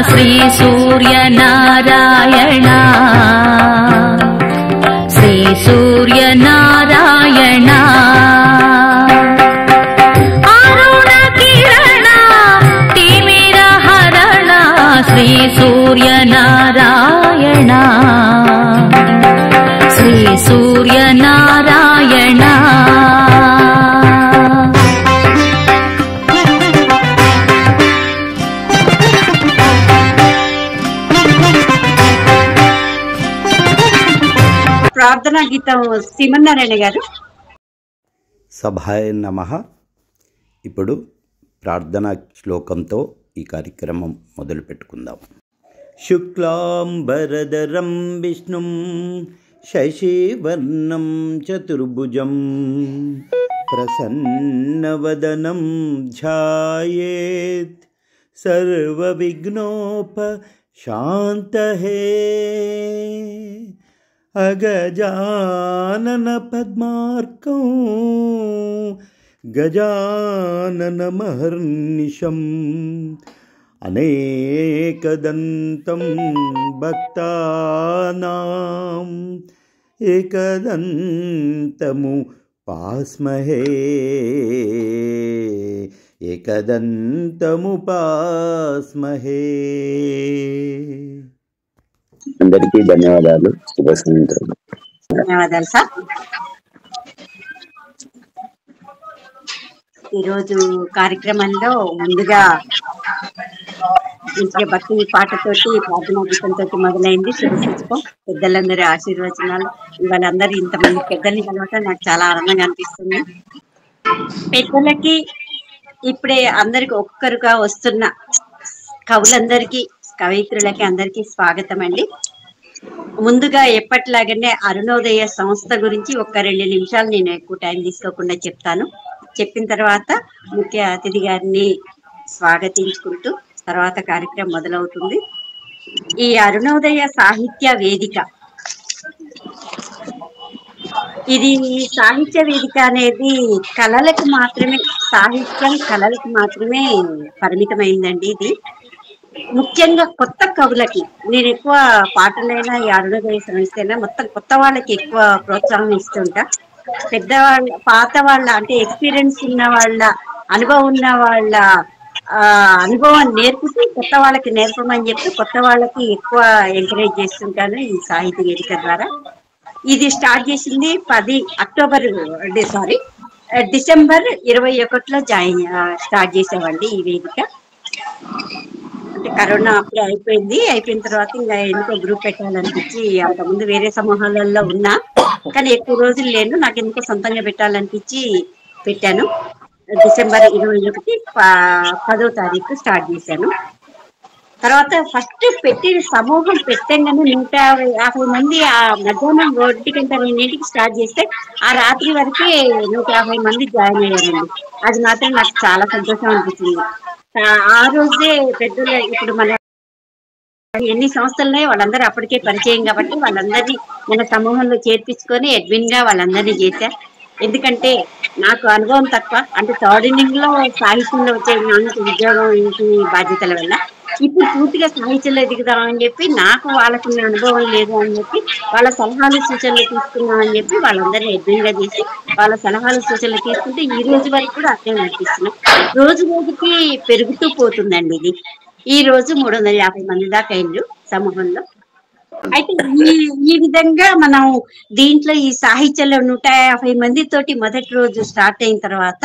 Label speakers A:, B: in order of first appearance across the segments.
A: శ్రీ సూర్యనారాయణ శ్రీ సూర్యనారాయణ అరుణ కిరణ తిమిర హరణ శ్రీ సూర్యనారాయణ శ్రీ సూర్యనారాయణ
B: ప్రార్థనా గీతం శ్రీమన్నారాయణ గారు.
C: సభాయ నమః. ఇప్పుడు ప్రార్థనా శ్లోకంతో ఈ కార్యక్రమం మొదలు పెట్టుకుందాం. శుక్లాంబరధరం విష్ణుం శశివర్ణం చతుర్భుజం ప్రసన్నవదనం ధ్యాయేత్ సర్వవిఘ్నోపశాంతయే. అగజానన పద్మార్కం గజాననమహర్నిశం అనేకదంతం భక్తానాం ఏకదంతము పాస్మహే ఏకదంతము పాస్మహే.
D: అందరికీ ధన్యవాదాలు. శుభ సాయంత్రం.
B: ధన్యవాదాలు సార్. ఈరోజు కార్యక్రమంలో ముందుగా మంచిగా భక్తి పాటతోటి ప్రార్థనా గీతంతో మొదలైంది. శుభసూచకం. పెద్దలందరి ఆశీర్వచనాలు. వాళ్ళందరూ ఇంతమంది పెద్దల్ని కలవటం నాకు చాలా ఆనందంగా అనిపిస్తుంది. పెద్దలకి ఇప్పుడే అందరికి ఒక్కరుగా వస్తున్న కవులందరికీ కవయిత్రులకి అందరికీ స్వాగతం అండి. ముందుగా ఎప్పటిలాగానే అరుణోదయ సంస్థ గురించి ఒక 2 నిమిషాలు నేను ఎక్కువ టైం తీసుకోకుండా చెప్తాను. చెప్పిన తర్వాత ముఖ్య అతిథి గారిని స్వాగతించుకుంటూ తర్వాత కార్యక్రమం మొదలవుతుంది. ఈ అరుణోదయ సాహిత్య వేదిక, ఇది సాహిత్య వేదిక అనేది కళలకు మాత్రమే, సాహిత్యం కళలకు మాత్రమే పరిమితమైందండి. ఇది ముఖ్యంగా కొత్త కవులకి, నేను ఎక్కువ పాటలైనా ఈ అరుణోదయ సంస్థ అయినా మొత్తం కొత్త వాళ్ళకి ఎక్కువ ప్రోత్సాహం ఇస్తుంటా. పెద్దవాళ్ళ, పాత వాళ్ళ అంటే ఎక్స్పీరియన్స్ ఉన్న వాళ్ళ, అనుభవం ఉన్న వాళ్ళ అనుభవాన్ని నేర్పుతూ కొత్త వాళ్ళకి నేర్పమని చెప్పి కొత్త వాళ్ళకి ఎక్కువ ఎంకరేజ్ చేస్తుంటాను ఈ సాహిత్య వేదిక ద్వారా. ఇది స్టార్ట్ చేసింది డిసెంబర్ 21లో స్టార్ట్ చేసామండి ఈ వేదిక. అంటే కరోనా అప్పుడే అయిపోయిన తర్వాత ఇంకా ఎందుకో గ్రూప్ పెట్టాలనిపించి, అంతకుముందు వేరే సమూహాలలో ఉన్నా కానీ ఎక్కువ రోజులు లేను, నాకు ఎందుకో సొంతంగా పెట్టాలనిపించి పెట్టాను. డిసెంబర్ 21 10వ తారీఖు స్టార్ట్ చేశాను. తర్వాత ఫస్ట్ పెట్టిన సమూహం పెట్టంగానే 150 మంది ఆ మధ్యాహ్నం 1:2 స్టార్ట్ చేస్తే ఆ రాత్రి వరకే 150 మంది జాయిన్ అయ్యారండి. అది మాత్రం నాకు చాలా సంతోషం అనిపించింది. ఆ రోజే పెద్దలు, ఇప్పుడు మన ఎన్ని సంస్థలున్నాయో వాళ్ళందరూ అప్పటికే పరిచయం కాబట్టి వాళ్ళందరినీ మన సమూహంలో చేర్పించుకొని అడ్మిన్ గా వాళ్ళందరినీ చేశారు. ఎందుకంటే నాకు అనుభవం తక్కువ, అంటే థర్డ్ ఇన్నింగ్ లో సాహిత్యంలో వచ్చే నాకు ఉద్యోగం ఇంటి బాధ్యతల వల్ల ఇప్పుడు పూర్తిగా సాహిత్యంలో దిగుదామని చెప్పి, నాకు వాళ్ళకున్న అనుభవం లేదు అని చెప్పి వాళ్ళ సలహాలు సూచనలు తీసుకున్నామని చెప్పి వాళ్ళందరినీ అడ్మిన్ గా చేసి వాళ్ళ సలహాలు సూచనలు తీసుకుంటే ఈ రోజు వరకు కూడా అట్లే నడిపిస్తున్నాం. రోజు రోజుకి పెరుగుతూ పోతుందండి ఇది. ఈ రోజు 350 మంది దాకా అయింది సమూహంలో. అయితే ఈ విధంగా మనం దీంట్లో ఈ సాహిత్యంలో 150 మందితోటి మొదటి రోజు స్టార్ట్ అయిన తర్వాత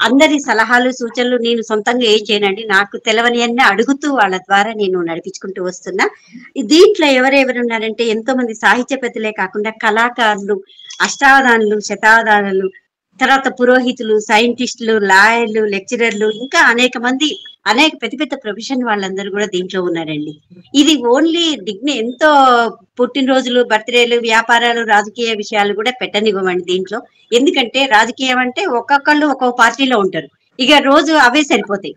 B: అందరి సలహాలు సూచనలు నేను సొంతంగా ఏం చేయనండి, నాకు తెలవని అన్ని అడుగుతూ వాళ్ళ ద్వారా నేను నడిపించుకుంటూ వస్తున్నా. దీంట్లో ఎవరెవరు ఉన్నారంటే ఎంతో మంది సాహిత్యవేత్తలే కాకుండా కళాకారులు, అష్టావధానులు, శతావధానులు, తర్వాత పురోహితులు, సైంటిస్టులు, లాయర్లు, లెక్చరర్లు, ఇంకా అనేక మంది, అనేక పెద్ద పెద్ద ప్రొఫెషన్ వాళ్ళందరూ కూడా దీంట్లో ఉన్నారండి. ఇది ఓన్లీ ఎంతో పుట్టినరోజులు, బర్త్డేలు, వ్యాపారాలు, రాజకీయ విషయాలు కూడా పెట్టనివ్వమండి దీంట్లో. ఎందుకంటే రాజకీయం అంటే ఒక్కొక్కళ్ళు ఒక్కొక్క పార్టీలో ఉంటారు, ఇక రోజు అవే సరిపోతాయి.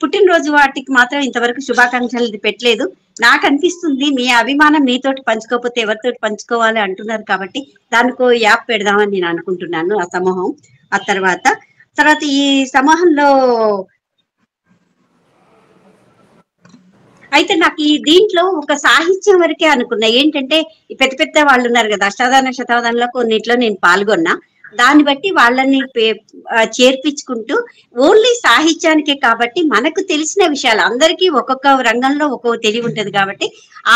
B: పుట్టినరోజు వాటికి మాత్రం ఇంతవరకు శుభాకాంక్షలు పెట్టలేదు. నాకు అనిపిస్తుంది మీ అభిమానం మీతోటి పంచుకోకపోతే ఎవరితోటి పంచుకోవాలి అంటున్నారు కాబట్టి దానికో యాప్ పెడదామని నేను అనుకుంటున్నాను. ఆ సమూహం ఆ తర్వాత ఈ సమూహంలో అయితే నాకు ఈ దీంట్లో ఒక సాహిత్యం వరకే అనుకున్నా. ఏంటంటే ఈ పెద్ద పెద్ద వాళ్ళు ఉన్నారు కదా, అష్టాదన శతావధానంలో కొన్నిట్లో నేను పాల్గొన్నా. దాన్ని బట్టి వాళ్ళని చేర్పించుకుంటూ ఓన్లీ సాహిత్యానికే కాబట్టి మనకు తెలిసిన విషయాలు అందరికీ ఒక్కొక్క రంగంలో ఒక్కొక్క తెలివి ఉంటది కాబట్టి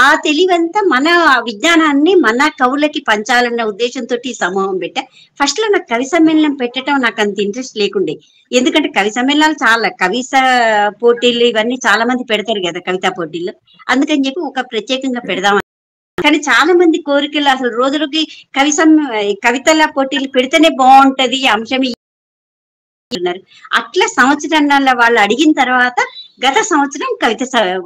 B: ఆ తెలివంతా మన విజ్ఞానాన్ని మన కవులకి పంచాలన్న ఉద్దేశంతో ఈ సమూహం పెట్టా. ఫస్ట్ లో నాకు కవి సమ్మేళనం పెట్టడం నాకు అంత ఇంట్రెస్ట్ లేకుండే. ఎందుకంటే కవి సమ్మేళనాలు చాలా పోటీలు ఇవన్నీ చాలా మంది పెడతారు కదా, కవితా పోటీలు. అందుకని చెప్పి ఒక ప్రత్యేకంగా పెడదాం. కానీ చాలా మంది కోరికలు అసలు రోజులకి కవితల పోటీలు పెడితేనే బాగుంటది అంశం ఉన్నారు. అట్లా సంవత్సరాల వాళ్ళు అడిగిన తర్వాత గత సంవత్సరం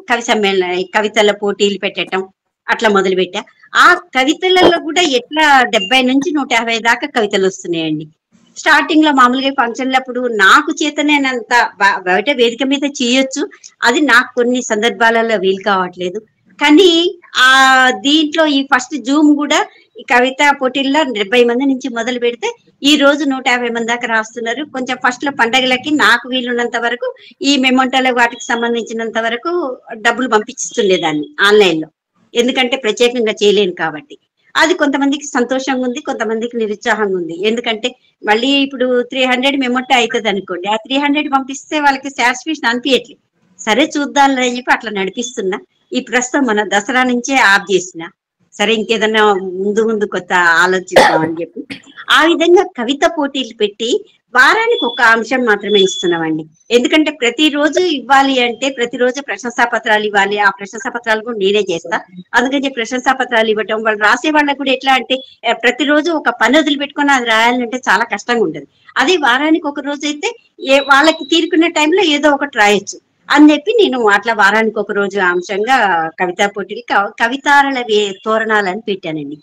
B: కవి సమ్మేళన కవితల పోటీలు పెట్టడం అట్లా మొదలు పెట్టా. ఆ కవితలలో కూడా ఎట్లా 70 నుంచి 150 దాకా కవితలు వస్తున్నాయండి. స్టార్టింగ్ లో మామూలుగా ఫంక్షన్లప్పుడు నాకు చేతనేనంత బయట వేదిక మీద చేయొచ్చు, అది నాకు కొన్ని సందర్భాలలో వీలు కావట్లేదు. కానీ ఆ దీంట్లో ఈ ఫస్ట్ జూమ్ కూడా ఈ కవితా పోటీల్లో 70 మంది నుంచి మొదలు పెడితే ఈ రోజు 150 మంది దాకా రాస్తున్నారు. కొంచెం ఫస్ట్ లో పండగలకి నాకు వీలున్నంత వరకు ఈ మెమోంటోల వాటికి సంబంధించినంత వరకు డబ్బులు పంపించుతుండేదాన్ని ఆన్లైన్ లో, ఎందుకంటే ప్రత్యేకంగా చేయలేను కాబట్టి. అది కొంతమందికి సంతోషంగా ఉంది, కొంతమందికి నిరుత్సాహంగా ఉంది. ఎందుకంటే మళ్ళీ ఇప్పుడు 300 మెమోంటో అవుతుంది అనుకోండి, ఆ 300 పంపిస్తే వాళ్ళకి సాటిస్ఫాక్షన్ అనిపించట్లేదు. సరే చూద్దాం అని చెప్పి అట్లా నడిపిస్తున్నా. ఈ ప్రస్తుతం మన దసరా నుంచే ఆఫ్ చేసిన, సరే ఇంకేదన్నా ముందు కొత్త ఆలోచిద్దామని చెప్పి ఆ విధంగా కవిత పోటీలు పెట్టి వారానికి ఒక అంశం మాత్రమే ఇస్తున్నామండి. ఎందుకంటే ప్రతిరోజు ఇవ్వాలి అంటే ప్రతిరోజు ప్రశంసా పత్రాలు ఇవ్వాలి, ఆ ప్రశంసా పత్రాలు కూడా నేనే చేస్తా. అందుకని ప్రశంసా పత్రాలు ఇవ్వటం, వాళ్ళు రాసే వాళ్ళకు కూడా ఎట్లా అంటే ప్రతిరోజు ఒక పని వదిలిపెట్టుకొని అది రాయాలంటే చాలా కష్టంగా ఉంటుంది. అదే వారానికి ఒక రోజు అయితే వాళ్ళకి తీరుకునే టైంలో ఏదో ఒకటి రాయొచ్చు అని చెప్పి నేను అట్లా వారానికి ఒక రోజు అంశంగా కవితా పోటీలు కవితాల తోరణాలని పెట్టానండి.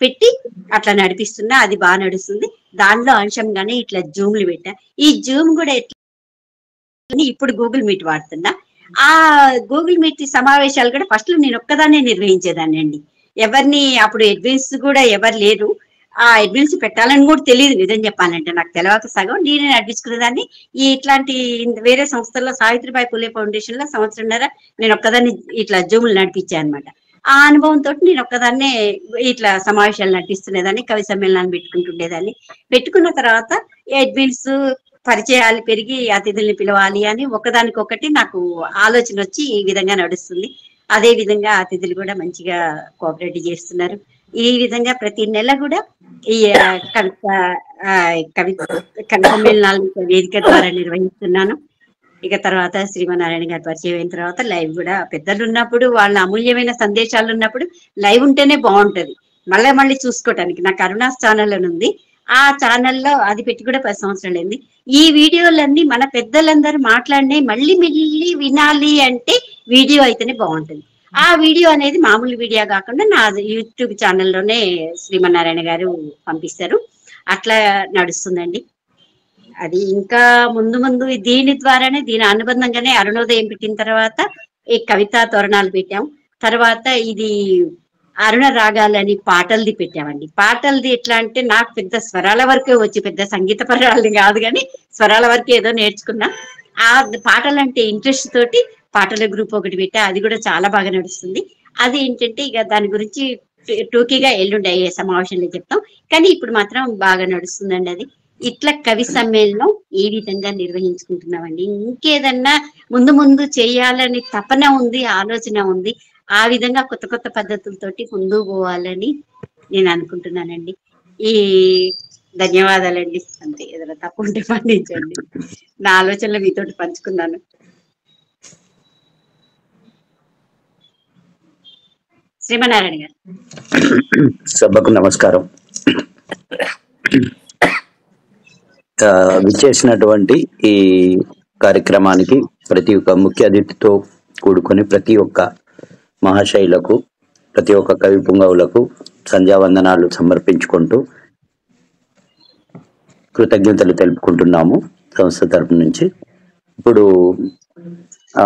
B: పెట్టి అట్లా నడిపిస్తున్నా, అది బాగా నడుస్తుంది. దానిలో అంశంగానే ఇట్లా జూమ్లు పెట్టా. ఈ జూమ్ కూడా ఎట్లా ఇప్పుడు గూగుల్ మీట్ వాడుతున్నా. ఆ గూగుల్ మీట్ సమావేశాలు కూడా ఫస్ట్ లో నేను ఒక్కదాన్నే నిర్వహించేదాన్ని అండి. ఎవరిని అప్పుడు అడ్మిన్స్ కూడా ఎవరు లేరు. ఆ అడ్మిన్స్ పెట్టాలని కూడా తెలియదు, నిజం చెప్పాలంటే నాకు తెలియక సగం నేనే నడిపించుకునేదాన్ని. ఈ ఇట్లాంటి వేరే సంస్థల్లో సావిత్రిబాయి పూలే ఫౌండేషన్ లో సంవత్సరంన్నర నేను ఒక్కదాన్ని ఇట్లా జూములు నడిపించాను అనమాట. ఆ అనుభవంతో నేను ఒక్కదాన్నే ఇట్లా సమావేశాలు నడిపిస్తునేదాన్ని, కవి సమ్మేళనాన్ని పెట్టుకుంటుండేదాన్ని. పెట్టుకున్న తర్వాత అడ్మిన్స్ పరిచయాలు పెరిగి అతిథుల్ని పిలవాలి అని ఒకదానికొకటి నాకు ఆలోచన వచ్చి ఈ విధంగా నడుస్తుంది. అదే విధంగా అతిథులు కూడా మంచిగా కోఆపరేట్ చేస్తున్నారు. ఈ విధంగా ప్రతి నెల కూడా ఈ కవి సమ్మేళనాలు వేదిక ద్వారా నిర్వహిస్తున్నాను. ఇక తర్వాత శ్రీమన్నారాయణ గారు పరిచయం అయిన తర్వాత లైవ్ కూడా పెద్దలు ఉన్నప్పుడు వాళ్ళ అమూల్యమైన సందేశాలు ఉన్నప్పుడు లైవ్ ఉంటేనే బాగుంటది. మళ్ళీ చూసుకోవటానికి నాకు అరుణాస్ ఛానల్ అని ఉంది, ఆ ఛానల్లో అది పెట్టి కూడా 10 సంవత్సరాలు అయింది. ఈ వీడియోలన్నీ మన పెద్దలందరూ మాట్లాడినే మళ్ళీ వినాలి అంటే వీడియో అయితేనే బాగుంటుంది. ఆ వీడియో అనేది మామూలు వీడియో కాకుండా నా యూట్యూబ్ ఛానల్లోనే శ్రీమన్నారాయణ గారు పంపిస్తారు, అట్లా నడుస్తుందండి. అది ఇంకా ముందు దీని ద్వారానే దీని అనుబంధంగానే అరుణోదయం పెట్టిన తర్వాత ఈ కవితా తోరణాలు పెట్టాం. తర్వాత ఇది అరుణ రాగాలని పాటలది పెట్టామండి. పాటలది ఎట్లా అంటే నాకు పెద్ద స్వరాల వరకే వచ్చి, పెద్ద సంగీత పరాలది కాదు కానీ స్వరాల వరకే ఏదో నేర్చుకున్నా. ఆ పాటలంటే ఇంట్రెస్ట్ తోటి పాటల గ్రూప్ ఒకటి పెట్టా, అది కూడా చాలా బాగా నడుస్తుంది. అది ఏంటంటే ఇక దాని గురించి టూకీగా ఎల్లుండి అయ్యే సమావేశంలో చెప్తాం, కానీ ఇప్పుడు మాత్రం బాగా నడుస్తుందండి. అది ఇట్లా కవి సమ్మేళనం ఈ విధంగా నిర్వహించుకుంటున్నామండి. ఇంకేదన్నా ముందు చేయాలని తపన ఉంది, ఆలోచన ఉంది. ఆ విధంగా కొత్త పద్ధతులతోటి ముందుకు పోవాలని నేను అనుకుంటున్నానండి. ఈ ధన్యవాదాలండి. అంతే, ఏదైనా తప్పు ఉంటే పండించండి. నా ఆలోచనలు మీతోటి పంచుకున్నాను. శ్రీమన్నారాయణ గారు.
D: సభకు నమస్కారం. విచ్చేసినటువంటి ఈ కార్యక్రమానికి ప్రతి ఒక్క ముఖ్య అతిథితో కూడుకొని ప్రతి ఒక్క మహాశైలకు, ప్రతి ఒక్క కవి పుంగవులకు సంధ్యావందనాలు సమర్పించుకుంటూ కృతజ్ఞతలు తెలుపుకుంటున్నాము సంస్థ తరపు నుంచి. ఇప్పుడు ఆ,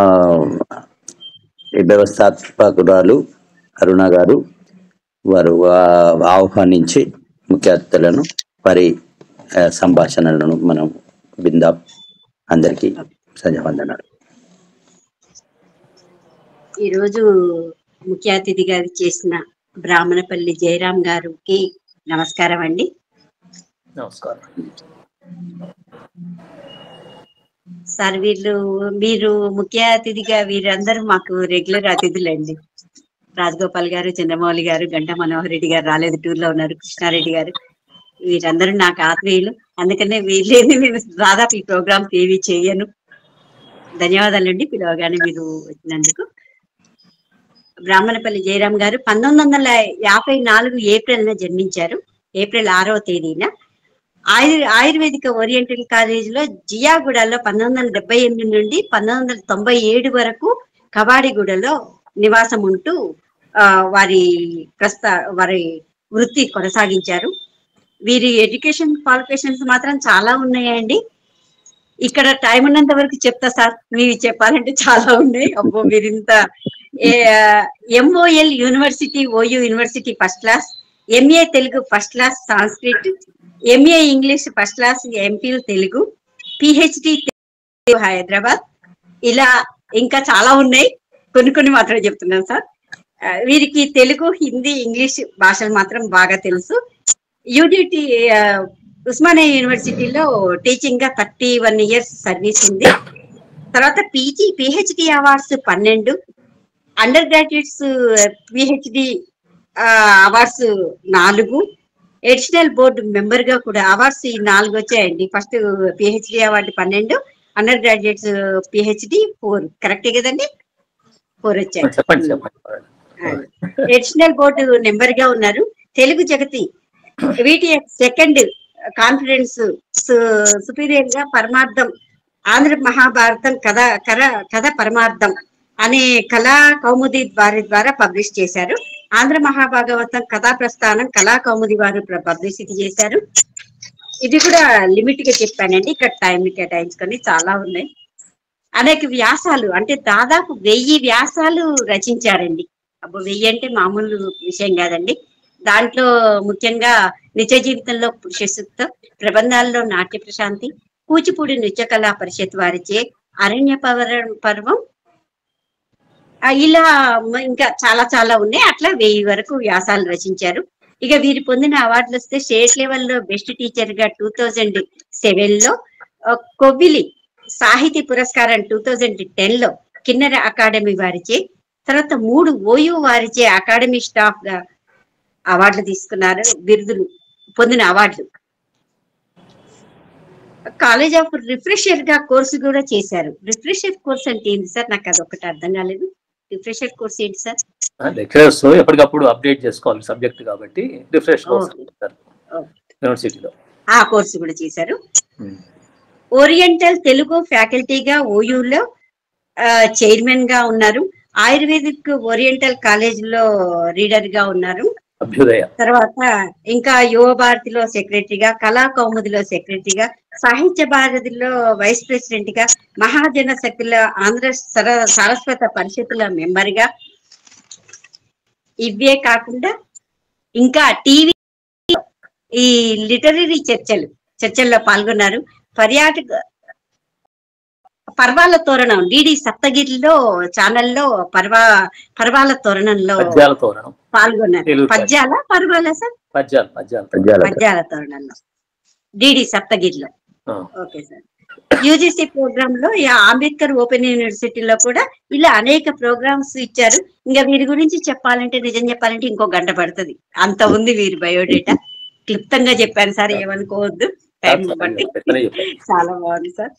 D: ఈ వ్యవస్థాపకురాలు అరుణ గారు వారు ఆహ్వానించి ముఖ్య అతిథులను వారి సంభాషణలను మనం విందాం. అందరికీ సంధ్యావందనాలు.
B: ఈరోజు ముఖ్య అతిథిగా చేసిన బ్రాహ్మణపల్లి జయరాం గారికి నమస్కారం అండి.
E: నమస్కారం
B: సార్, మీరు ముఖ్య అతిథిగా వీరందరూ మాకు రెగ్యులర్ అతిథులండి. రాజగోపాల్ గారు, చంద్రమౌళి గారు, గంటా మనోహర్ రెడ్డి గారు రాలేదు, టూర్ లో ఉన్నారు. కృష్ణారెడ్డి గారు, వీరందరూ నాకు ఆత్మీయులు. అందుకనే వీళ్ళేది నేను దాదాపు ఈ ప్రోగ్రామ్ ఏవి చేయను. ధన్యవాదాలండి పిలవగానే మీరు వచ్చినందుకు. బ్రాహ్మణపల్లి జయరాం గారు 1954 ఏప్రిల్ జన్మించారు. ఏప్రిల్ 6వ తేదీన ఆయుర్వేదిక ఓరియంటల్ కాలేజీలో జియాగూడలో 1978 నుండి 1997 వరకు కవాడిగూడలో నివాసం ఉంటూ వారి వృత్తి కొనసాగించారు. వీరి ఎడ్యుకేషన్ క్వాలిఫికేషన్స్ మాత్రం చాలా ఉన్నాయండి. ఇక్కడ టైం ఉన్నంత వరకు చెప్తా సార్, మీరు చెప్పాలంటే చాలా ఉన్నాయి. అబ్బో, వీరింత MOL university, OU university first class, MA Telugu first class Sanskrit, MA English first class, MPhil Telugu, PhD Hyderabad. ఇలా ఇంకా చాలా ఉన్నాయి, కొన్ని మాత్రమే చెప్తున్నాను సార్. వీరికి తెలుగు, హిందీ, ఇంగ్లీష్ భాషలు మాత్రం బాగా తెలుసు. UDT ఉస్మానియా యూనివర్సిటీలో టీచింగ్ గా 31 years సర్వీస్ ఉంది. తర్వాత PhD awards 12, under graduates PhD awards 4, additional board member గా కూడా అవార్డ్స్ ఈ 4 వచ్చాయండి. First PhD award 12, under graduates PhD 4. కరెక్టే కదండి? 4 వచ్చాయి. ఎడిషనల్ బోర్డు మెంబర్ గా ఉన్నారు. తెలుగు జగతి VTX సెకండ్ కాన్ఫరెన్స్ సుపీరియర్ గా పరమార్థం, ఆంధ్ర మహాభారతం కథ పరమార్థం అనే కళా కౌముది ద్వారా పబ్లిష్ చేశారు. ఆంధ్ర మహాభాగవతం కథా ప్రస్థానం కళా కౌముది వారు పబ్లిసిటీ చేశారు. ఇది కూడా లిమిట్ గా చెప్పానండి, ఇక్కడ టైం కేటాయించుకొని చాలా ఉన్నాయి. అనేక వ్యాసాలు, అంటే దాదాపు 1000 వ్యాసాలు రచించారండి. అప్పుడు 1000 అంటే మామూలు విషయం కాదండి. దాంట్లో ముఖ్యంగా నిత్య జీవితంలో పురుష సూక్తం, ప్రబంధాల్లో నాట్య ప్రశాంతి, కూచిపూడి నృత్య కళా పరిషత్ వారిచే అరణ్య పర్వం, ఇలా ఇంకా చాలా ఉన్నాయి. అట్లా 1000 వరకు వ్యాసాలు రచించారు. ఇక వీరు పొందిన అవార్డులు వస్తే స్టేట్ లెవెల్లో బెస్ట్ టీచర్ గా 2007 లో, కొవ్విలి సాహితీ పురస్కారం 2010 లో కిన్నెర అకాడమీ వారిచే, తర్వాత 3 OU వారిచే అకాడమీ స్టాఫ్ గా అవార్డులు తీసుకున్నారు. బిరుదులు పొందిన అవార్డులు. కాలేజ్ ఆఫ్ రిఫ్రెషర్ గా కోర్సు కూడా చేశారు. రిఫ్రెషర్ కోర్స్ అంటే ఏంటి సార్? నాకు అది ఒకటి అర్థం కాలేదు. రిఫ్రెషర్ కోర్స్ ఏంటి సార్?
E: లెక్చరర్స్ ఎప్పటికప్పుడు అప్డేట్ చేసుకోవాలి సబ్జెక్ట్ కాబట్టి రిఫ్రెష్ కోర్స్ యూనివర్సిటీలో
B: ఆ కోర్సు కూడా చేశారు. ఓరియంటల్ తెలుగు ఫ్యాకల్టీగా OUలో చైర్మన్ గా ఉన్నారు. ఆయుర్వేదిక్ ఓరియంటల్ కాలేజ్ లో రీడర్ గా ఉన్నారు. తర్వాత ఇంకా యువ భారతిలో సెక్రటరీగా, కళా కౌముదిలో సెక్రటరీగా, సాహిత్య భారతిలో వైస్ ప్రెసిడెంట్ గా, మహాజన శక్తుల ఆంధ్ర సారస్వత పరిషత్తుల మెంబర్ గా, ఇవే కాకుండా ఇంకా టీవీ ఈ లిటరరీ చర్చల్లో పాల్గొన్నారు. పర్వాల తోరణం DD సప్తగిరిలో ఛానల్లో పర్వాల తోరణంలో పాల్గొన్నారు. పర్వాల సార్ పద్యాల తోరణంలో DD సప్తగిరిలో. Okay sir. UGC ప్రోగ్రామ్ లో అంబేద్కర్ ఓపెన్ యూనివర్సిటీలో కూడా ఇలా అనేక ప్రోగ్రామ్స్ ఇచ్చారు. ఇంకా వీరి గురించి చెప్పాలంటే, నిజం చెప్పాలంటే ఇంకో గంట పడుతుంది, అంత ఉంది వీరి బయోడేటా. క్లుప్తంగా చెప్పాను సార్, ఏమనుకోవద్దు. టైం బట్టి చాలా బాగుంది సార్.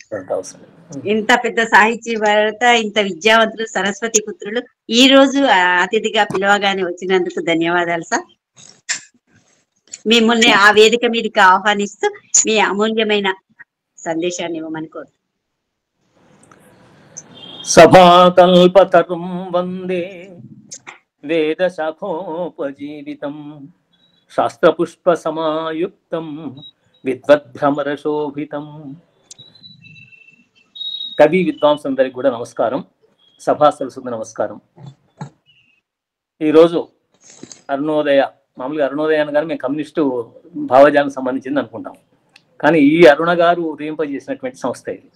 B: ఇంత పెద్ద సాహిత్యవేత్త, ఇంత విద్యావంతులు, సరస్వతి పుత్రులు ఈ రోజు అతిథిగా పిలవగానే వచ్చినందుకు ధన్యవాదాలు సార్. మిమ్మల్ని ఆ వేదిక మీదకి ఆహ్వానిస్తూ మీ అమూల్యమైన సందేశాన్ని ఇవ్వమని కోరుతున్నాను.
E: సభాకల్పతరుం వందే వేద శాఖోపజీవితం శాస్త్రపుష్ప సమాయుక్తం విద్వద్భ్రమర శోభితం. కవి విద్వాంసులందరికీ కూడా నమస్కారం. సభాసరస్సుకు నమస్కారం. ఈరోజు అరుణోదయ, మామూలుగా అరుణోదయ అనగానే మేము కమ్యూనిస్టు భావజాలకు సంబంధించింది అనుకుంటాం, కానీ ఈ అరుణ గారు ఉదయింపజేసినటువంటి సంస్థ ఇది.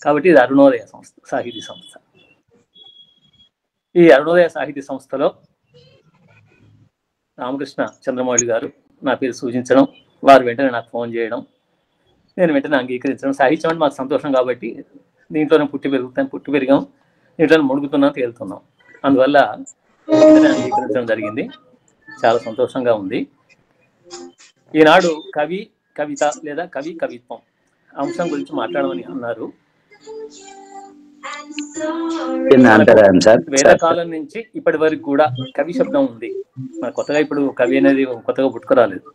E: కాబట్టి ఇది అరుణోదయ సంస్థ, సాహితీ సంస్థ. ఈ అరుణోదయ సాహితీ సంస్థలో రామకృష్ణ చంద్రమౌళి గారు నా పేరు సూచించడం, వారు వెంటనే నాకు ఫోన్ చేయడం, నేను వెంటనే అంగీకరించడం. సాహిత్యం అంటే మాకు సంతోషం కాబట్టి దీంట్లోనే పుట్టి పెరిగాం, దీంట్లోనే మునుగుతున్నాం, తేలుతున్నాం. అందువల్ల వెంటనే అంగీకరించడం జరిగింది. చాలా సంతోషంగా ఉంది. ఈనాడు కవి, కవిత లేదా కవి, కవిత్వం అంశం గురించి మాట్లాడమని అన్నారు. వేదకాలం నుంచి ఇప్పటి వరకు కూడా కవి శబ్దం ఉంది. మన కొత్తగా ఇప్పుడు కవి అనేది కొత్తగా పుట్టుకురాలేదు.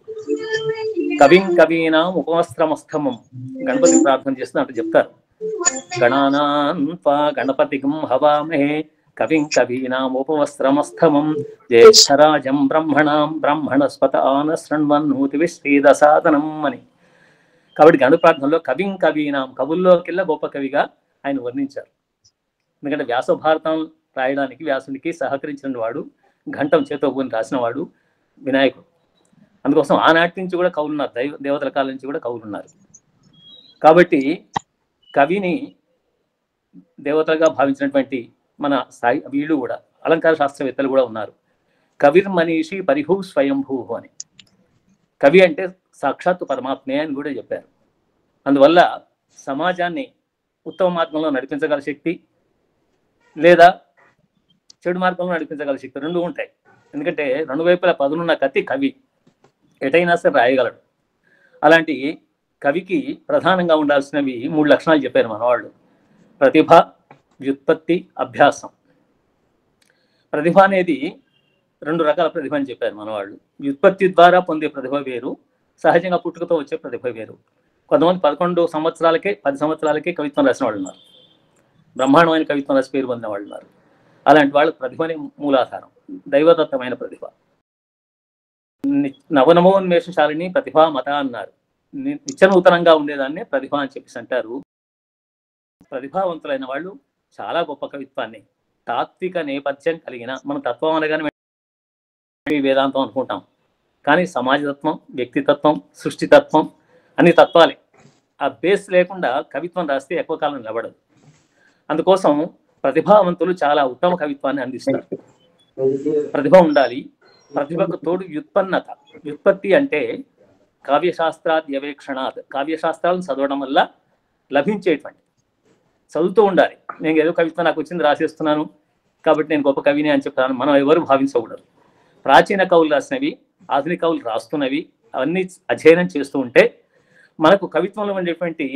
E: కవీనాం ఉపవస్త్రమస్తమం, గణపతి ప్రార్థన చేస్తున్నా అంటే చెప్తారు, గణానాన్పా గణపతిగం హవామహే కవీనాం ఉపవస్త్రమస్తమం జ్యేష్ఠరాజం బ్రహ్మణస్పత ఆనశృణ్వన్నూతి విశ్రీదసాదనం అని. కాబట్టి గణపతి ప్రార్థనలో కవీనాం, కవుల్లోకెల్లా గొప్ప కవిగా ఆయన వర్ణించారు. ఎందుకంటే వ్యాసభారతం రాయడానికి వ్యాసునికి సహకరించిన వాడు, ఘంటం చేతో కూని రాసిన వాడు వినాయకుడు. అందుకోసం ఆనాటి నుంచి కూడా కవులు ఉన్నారు, దేవతల కాలం నుంచి కూడా కవులు ఉన్నారు. కాబట్టి కవిని దేవతలుగా భావించినటువంటి మన వీళ్ళు కూడా అలంకార శాస్త్రవేత్తలు కూడా ఉన్నారు. కవిర్మనీషి పరిహు స్వయంభూ అని. కవి అంటే సాక్షాత్తు పరమాత్మే అని కూడా చెప్పారు. అందువల్ల సమాజాన్ని ఉత్తమ మార్గంలో నడిపించగల శక్తి లేదా చెడు మార్గంలో నడిపించగల శక్తి రెండు ఉంటాయి. ఎందుకంటే రెండు వైపులా పదునున్న కత్తి కవి, ఎటైనా సరే రాయగలడు. అలాంటి కవికి ప్రధానంగా ఉండాల్సినవి 3 లక్షణాలు చెప్పారు మనవాళ్ళు: ప్రతిభ, వ్యుత్పత్తి, అభ్యాసం. ప్రతిభ అనేది 2 రకాల ప్రతిభ అని చెప్పారు మనవాళ్ళు. వ్యుత్పత్తి ద్వారా పొందే ప్రతిభ వేరు, సహజంగా పుట్టుకతో వచ్చే ప్రతిభ వేరు. కొంతమంది 11 సంవత్సరాలకే 10 సంవత్సరాలకే కవిత్వం రాసిన వాళ్ళు ఉన్నారు, బ్రహ్మాండమైన కవిత్వం రాసి పేరు పొందిన వాళ్ళు ఉన్నారు. అలాంటి వాళ్ళ ప్రతిభనే మూలాధారం, దైవదత్తమైన ప్రతిభ. నవనమోన్మేషశాలిని ప్రతిభా మత అన్నారు. నిత్యనూతనంగా ఉండేదాన్నే ప్రతిభ అని చెప్పేసి అంటారు. ప్రతిభావంతులైన వాళ్ళు చాలా గొప్ప కవిత్వాన్ని, తాత్విక నేపథ్యం కలిగిన, మనం తత్వం అనగానే వేదాంతం అనుకుంటాం, కానీ సమాజతత్వం, వ్యక్తితత్వం, సృష్టితత్వం అన్ని తత్వాలే. ఆ బేస్ లేకుండా కవిత్వం రాస్తే ఎక్కువ కాలం నిలబడదు. అందుకోసం ప్రతిభావంతులు చాలా ఉత్తమ కవిత్వాన్ని అందిస్తారు. ప్రతిభ ఉండాలి. ప్రతిభకు తోడు వ్యుత్పన్నత. వ్యుత్పత్తి అంటే కావ్యశాస్త్రాద్యవేక్షణాత్, కావ్యశాస్త్రాలను చదవడం వల్ల లభించేటువంటి, చదువుతూ ఉండాలి. నేను ఏదో కవిత్వం నాకు వచ్చింది రాసేస్తున్నాను కాబట్టి నేను గొప్ప కవిని అని చెప్తాను మనం ఎవరు భావించకూడదు. ప్రాచీన కవులు రాసినవి, ఆధునిక కవులు రాస్తున్నవి అవన్నీ అధ్యయనం చేస్తూ ఉంటే మనకు కవిత్వంలో ఉండేటువంటి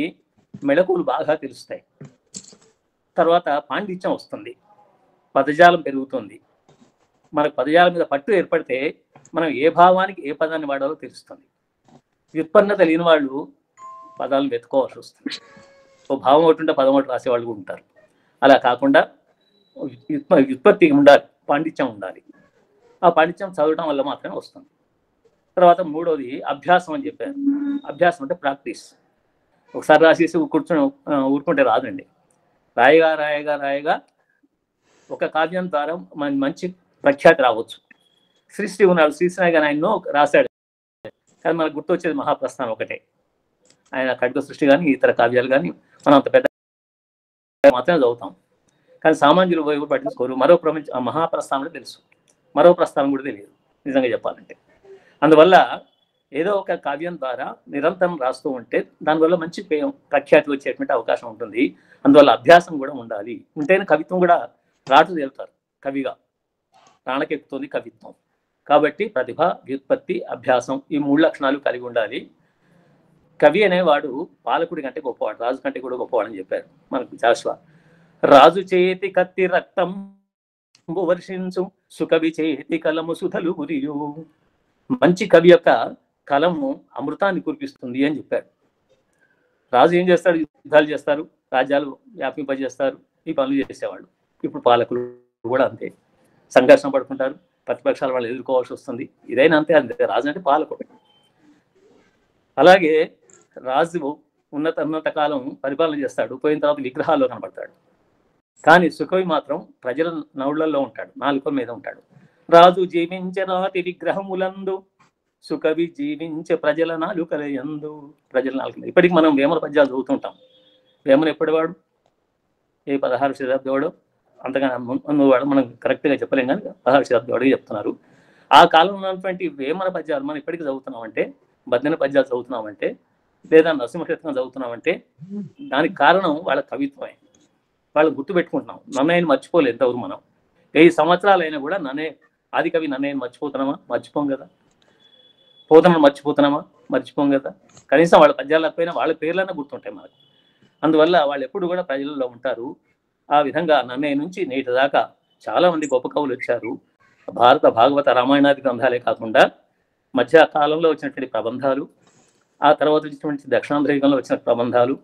E: మెళకువలు బాగా తెలుస్తాయి. తర్వాత పాండిత్యం వస్తుంది, పదజాలం పెరుగుతుంది. మనకు పదజాలం మీద పట్టు ఏర్పడితే మనం ఏ భావానికి ఏ పదాన్ని వాడాలో తెలుస్తుంది. వ్యుత్పన్నత లేని వాళ్ళు పదాలను వెతుకోవాల్సి వస్తుంది. ఓ భావం ఒకటి ఉంటే పదం ఒకటి రాసేవాళ్ళు కూడా ఉంటారు. అలా కాకుండా వ్యుత్పత్తి ఉండాలి, పాండిత్యం ఉండాలి. ఆ పాండిత్యం చదవడం వల్ల మాత్రమే వస్తుంది. తర్వాత 3వది అభ్యాసం అని చెప్పారు. అభ్యాసం అంటే ప్రాక్టీస్. ఒకసారి రాసేసి ఊరుకుంటే రాదండి. రాయగా రాయగా రాయగా ఒక కావ్యం ద్వారా మంచి ప్రఖ్యాతి రావచ్చు. శ్రీశ్రీ ఉన్నాడు, శ్రీశ్రీ గారు ఆయన్నో రాశాడు, కానీ మనకు గుర్తొచ్చేది మహాప్రస్థానం ఒకటే. ఆయన ఖడ్గ సృష్టి కానీ ఇతర కావ్యాలు కానీ మనం అంత పెద్ద మాత్రమే చదువుతాం, కానీ సామాన్యులు ఎవరు పట్టించుకోరు. మరో మహాప్రస్థానం తెలుసు, మరో ప్రస్థానం కూడా తెలియదు నిజంగా చెప్పాలంటే. అందువల్ల ఏదో ఒక కావ్యం ద్వారా నిరంతరం రాస్తూ ఉంటే దానివల్ల మంచి ప్రఖ్యాతి వచ్చేటువంటి అవకాశం ఉంటుంది. అందువల్ల అభ్యాసం కూడా ఉండాలి. ఉంటేనే కవిత్వం కూడా రాటు తేలుతారు. కవిగా ప్రాణకెక్కుతుంది కవిత్వం. కాబట్టి ప్రతిభ, వ్యుత్పత్తి, అభ్యాసం ఈ 3 లక్షణాలు కలిగి ఉండాలి. కవి అనేవాడు పాలకుడి కంటే గొప్పవాడు, రాజు కంటే కూడా గొప్పవాడు అని చెప్పారు మనకు జాషువా. రాజు చేతి కత్తి రక్తం వర్షించు, సుకవి చేతి కలము సుధలు గురియు. మంచి కవి యొక్క కలము అమృతాన్ని కురిపిస్తుంది అని చెప్పాడు. రాజు ఏం చేస్తాడు? యుద్ధాలు చేస్తారు, రాజ్యాలు వ్యాపింపజేస్తారు, ఈ పనులు చేసేవాళ్ళు. ఇప్పుడు పాలకులు కూడా అంతే, సంఘర్షణ పడుతుంటారు, ప్రతిపక్షాల వాళ్ళు ఎదుర్కోవాల్సి వస్తుంది. ఇదైనా అంతే. అంతే రాజు అంటే పాలకుడు. అలాగే రాజు ఉన్నత కాలం పరిపాలన చేస్తాడు, పోయిన తర్వాత విగ్రహాల్లో కనబడతాడు. కానీ సుకవి మాత్రం ప్రజల నౌళ్లలో ఉంటాడు, నాలుక మీద ఉంటాడు. రాజు జీవించే రాతి విగ్రహములందు, సుకవి జీవించే ప్రజల నాలుకలయందు. ప్రజల నాలుక. ఇప్పటికి మనం వేమన పద్యాలు చదువుతుంటాం. వేమన ఎప్పటివాడు, ఏ 16వ శతాబ్ది వాడు, అంతగా వాడు మనం కరెక్ట్గా చెప్పలేం, కానీ 16వ శతాబ్ది వాడికి చెప్తున్నారు. ఆ కాలంలో ఉన్నటువంటి వేమన పద్యాలు మనం ఇప్పటికీ చదువుతున్నామంటే, బద్దెన పద్యాలు చదువుతున్నామంటే, లేదా నరసింహశతకం చదువుతున్నామంటే దానికి కారణం వాళ్ళ కవిత్వమే. వాళ్ళు గుర్తుపెట్టుకుంటున్నాం. నన్నయ్యని మర్చిపోలేదు ఎంతవరకు. మనం 1000 సంవత్సరాలైనా కూడా ఆది కవి నన్నయ్యని మర్చిపోతున్నామా? మర్చిపోం కదా. పోతనను మర్చిపోతున్నామా? మర్చిపోం కదా. కనీసం వాళ్ళ పద్యాలు లేకపోయినా వాళ్ళ పేర్లన్నా గుర్తుంటాయి మనకు. అందువల్ల వాళ్ళు ఎప్పుడు కూడా ప్రజలలో ఉంటారు. ఆ విధంగా నన్నయ్య నుంచి నేటి దాకా చాలా మంది గొప్ప కవులు వచ్చారు. భారత భాగవత రామాయణాది గ్రంథాలే కాకుండా మధ్య కాలంలో వచ్చినటువంటి ప్రబంధాలు, ఆ తర్వాత వచ్చినటువంటి దక్షిణాంధ్ర యుగంలో వచ్చిన ప్రబంధాలు,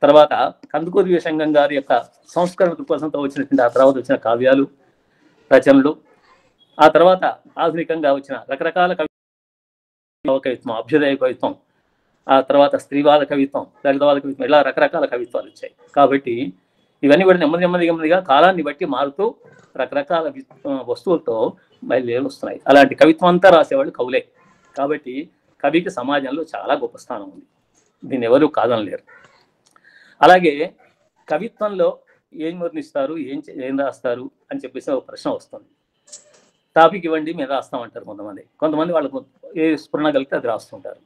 E: తర్వాత కందుకూరి వీరసింగం గారి యొక్క సంస్కరణ దృక్పథంతో వచ్చినటువంటి ఆ తర్వాత వచ్చిన కావ్యాలు, రచనలు, ఆ తర్వాత ఆధునికంగా వచ్చిన రకరకాల కవిత్వం, అభ్యుదయ కవిత్వం, ఆ తర్వాత స్త్రీవాద కవిత్వం, దళితవాద కవిత్వం, ఇలా రకరకాల కవిత్వాలు వచ్చాయి. కాబట్టి ఇవన్నీ కూడా నెమ్మదిగా కాలాన్ని బట్టి మారుతూ రకరకాల వస్తువులతో బయలుదేరి వస్తున్నాయి. అలాంటి కవిత్వం అంతా రాసేవాళ్ళు కవులే. కాబట్టి కవికి సమాజంలో చాలా గొప్ప స్థానం ఉంది, దీన్ని ఎవరు కాదనలేరు. అలాగే కవిత్వంలో ఏం వర్ణిస్తారు, ఏం రాస్తారు అని చెప్పేసి ఒక ప్రశ్న వస్తుంది. టాపిక్ ఇవ్వండి మేము రాస్తామంటారు కొంతమంది వాళ్ళకు ఏ స్ఫురణ కలిగితే అది రాస్తుంటారు,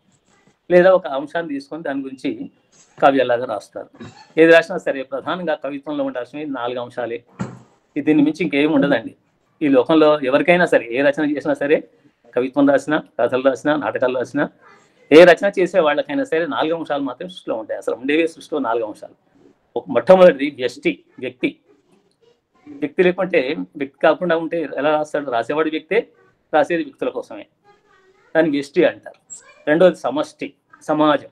E: లేదా ఒక అంశాన్ని తీసుకొని దాని గురించి కావ్యాలాగా రాస్తారు. ఏది రాసినా సరే ప్రధానంగా కవిత్వంలో ఉండాల్సినవి 4 అంశాలే. దీన్ని మించి ఇంకేం ఉండదండి ఈ లోకంలో. ఎవరికైనా సరే ఏ రచన చేసినా సరే, కవిత్వం రాసినా, కథలు రాసినా, నాటకాలు రాసినా, ఏ రచన చేసే వాళ్ళకైనా సరే 4 అంశాలు మాత్రం సృష్టిలో ఉంటాయి. అసలు ఉండేవే సృష్టిలో 4 అంశాలు. మొట్టమొదటిది వ్యక్తి. వ్యక్తి లేకుంటే, వ్యక్తి కాకుండా ఉంటే ఎలా రాస్తాడు? రాసేవాడు వ్యక్తే, రాసేది వ్యక్తుల కోసమే, దాన్ని వ్యష్టి అంటారు. రెండోది సమష్టి, సమాజం.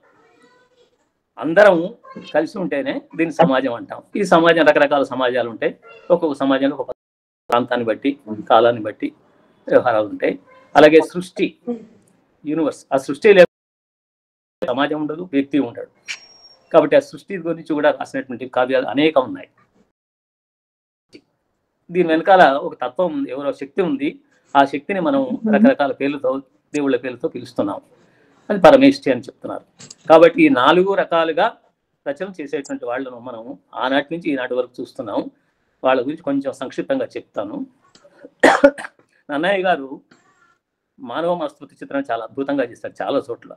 E: అందరం కలిసి ఉంటేనే దీన్ని సమాజం అంటాం. ఈ సమాజం రకరకాల సమాజాలు ఉంటాయి. ఒక్కొక్క సమాజంలో ఒక ప్రాంతాన్ని బట్టి, కాలాన్ని బట్టి వ్యవహారాలు ఉంటాయి. అలాగే సృష్టి, యూనివర్స్. ఆ సృష్టి లేకపోతే సమాజం ఉండదు, వ్యక్తి ఉండడు. కాబట్టి ఆ సృష్టి గురించి కూడా రాసినటువంటి కావ్యాలు అనేకం ఉన్నాయి. దీని వెనకాల ఒక తత్వం ఉంది, ఎవరో శక్తి ఉంది. ఆ శక్తిని మనం రకరకాల పేర్లతో, దేవుళ్ళ పేర్లతో పిలుస్తున్నాం. అది పరమేష్ఠి అని చెప్తున్నారు. కాబట్టి ఈ 4 రకాలుగా రచన చేసేటువంటి వాళ్ళను మనం ఆనాటి నుంచి ఈనాటి వరకు చూస్తున్నాం. వాళ్ళ గురించి కొంచెం సంక్షిప్తంగా చెప్తాను. నన్నయ్య గారు మానవ మనస్తత్వ చిత్రం చాలా అద్భుతంగా చేస్తారు చాలా చోట్ల.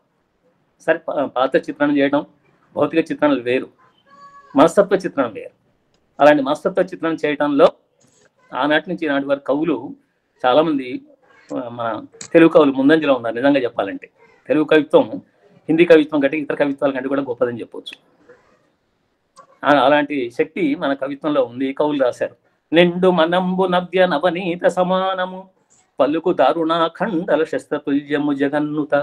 E: సరే, పాత్ర చిత్రణం చేయడం, భౌతిక చిత్రణలు వేరు, మనస్తత్వ చిత్రణం వేరు. అలాంటి మనస్తత్వ చిత్రణం చేయడంలో ఆనాటి నుంచి ఈనాటి వరకు కవులు చాలామంది, మన తెలుగు కవులు ముందంజలో ఉన్నారు. నిజంగా చెప్పాలంటే తెలుగు కవిత్వం హిందీ కవిత్వం కంటే ఇతర కవిత్వాల కంటే కూడా గొప్పదని చెప్పవచ్చు. అలాంటి శక్తి మన కవిత్వంలో ఉంది. కవులు రాశారు. నిండు మనంబు నవ్య నవనీత సమానము, పలుకు దారుణ ఖండల శస్త్రతుల్యము జగన్నుత.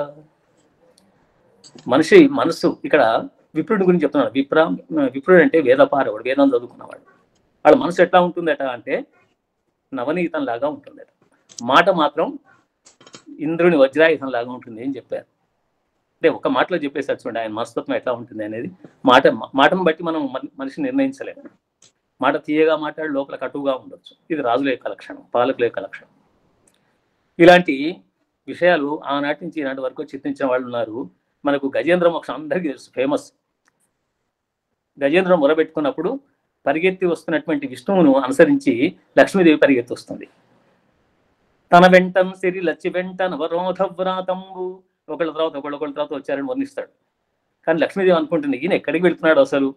E: మనిషి మనస్సు, ఇక్కడ విప్రుడి గురించి చెప్తున్నాడు. విప్రుడు అంటే వేదపారవాడు, వేదం చదువుకున్నవాడు. వాళ్ళ మనసు ఎట్లా ఉంటుందట అంటే నవనీతం లాగా ఉంటుందట. మాట మాత్రం ఇంద్రుని వజ్రాయుధం లాగా ఉంటుంది అని చెప్పారు. అంటే ఒక మాటలో చెప్పేసారు చూడండి ఆయన మనస్తత్వం ఎట్లా ఉంటుంది అనేది. మాటను బట్టి మనం మనిషిని నిర్ణయించలేము. మాట తీయగా మాట్లాడి లోపల కటువుగా ఉండొచ్చు. ఇది రాజుల యొక్క లక్షణం, పాలకుల యొక్క లక్షణం. ఇలాంటి విషయాలు ఆనాటి నుంచి ఈనాటి వరకు చిత్రించిన వాళ్ళు ఉన్నారు. మనకు గజేంద్ర మోక్షం అందరికీ తెలుసు, ఫేమస్. గజేంద్రం మొరబెట్టుకున్నప్పుడు పరిగెత్తి వస్తున్నటువంటి విష్ణువును అనుసరించి లక్ష్మీదేవి పరిగెత్తి వస్తుంది. తన వెంటం సిరి లచ్చి వెంట నవరోధ వ్రాతంబు, ఒకళ్ళ తర్వాత వచ్చారని వర్ణిస్తాడు. కానీ లక్ష్మీదేవి అనుకుంటుంది ఈయన ఎక్కడికి వెళ్తున్నాడు అసలు,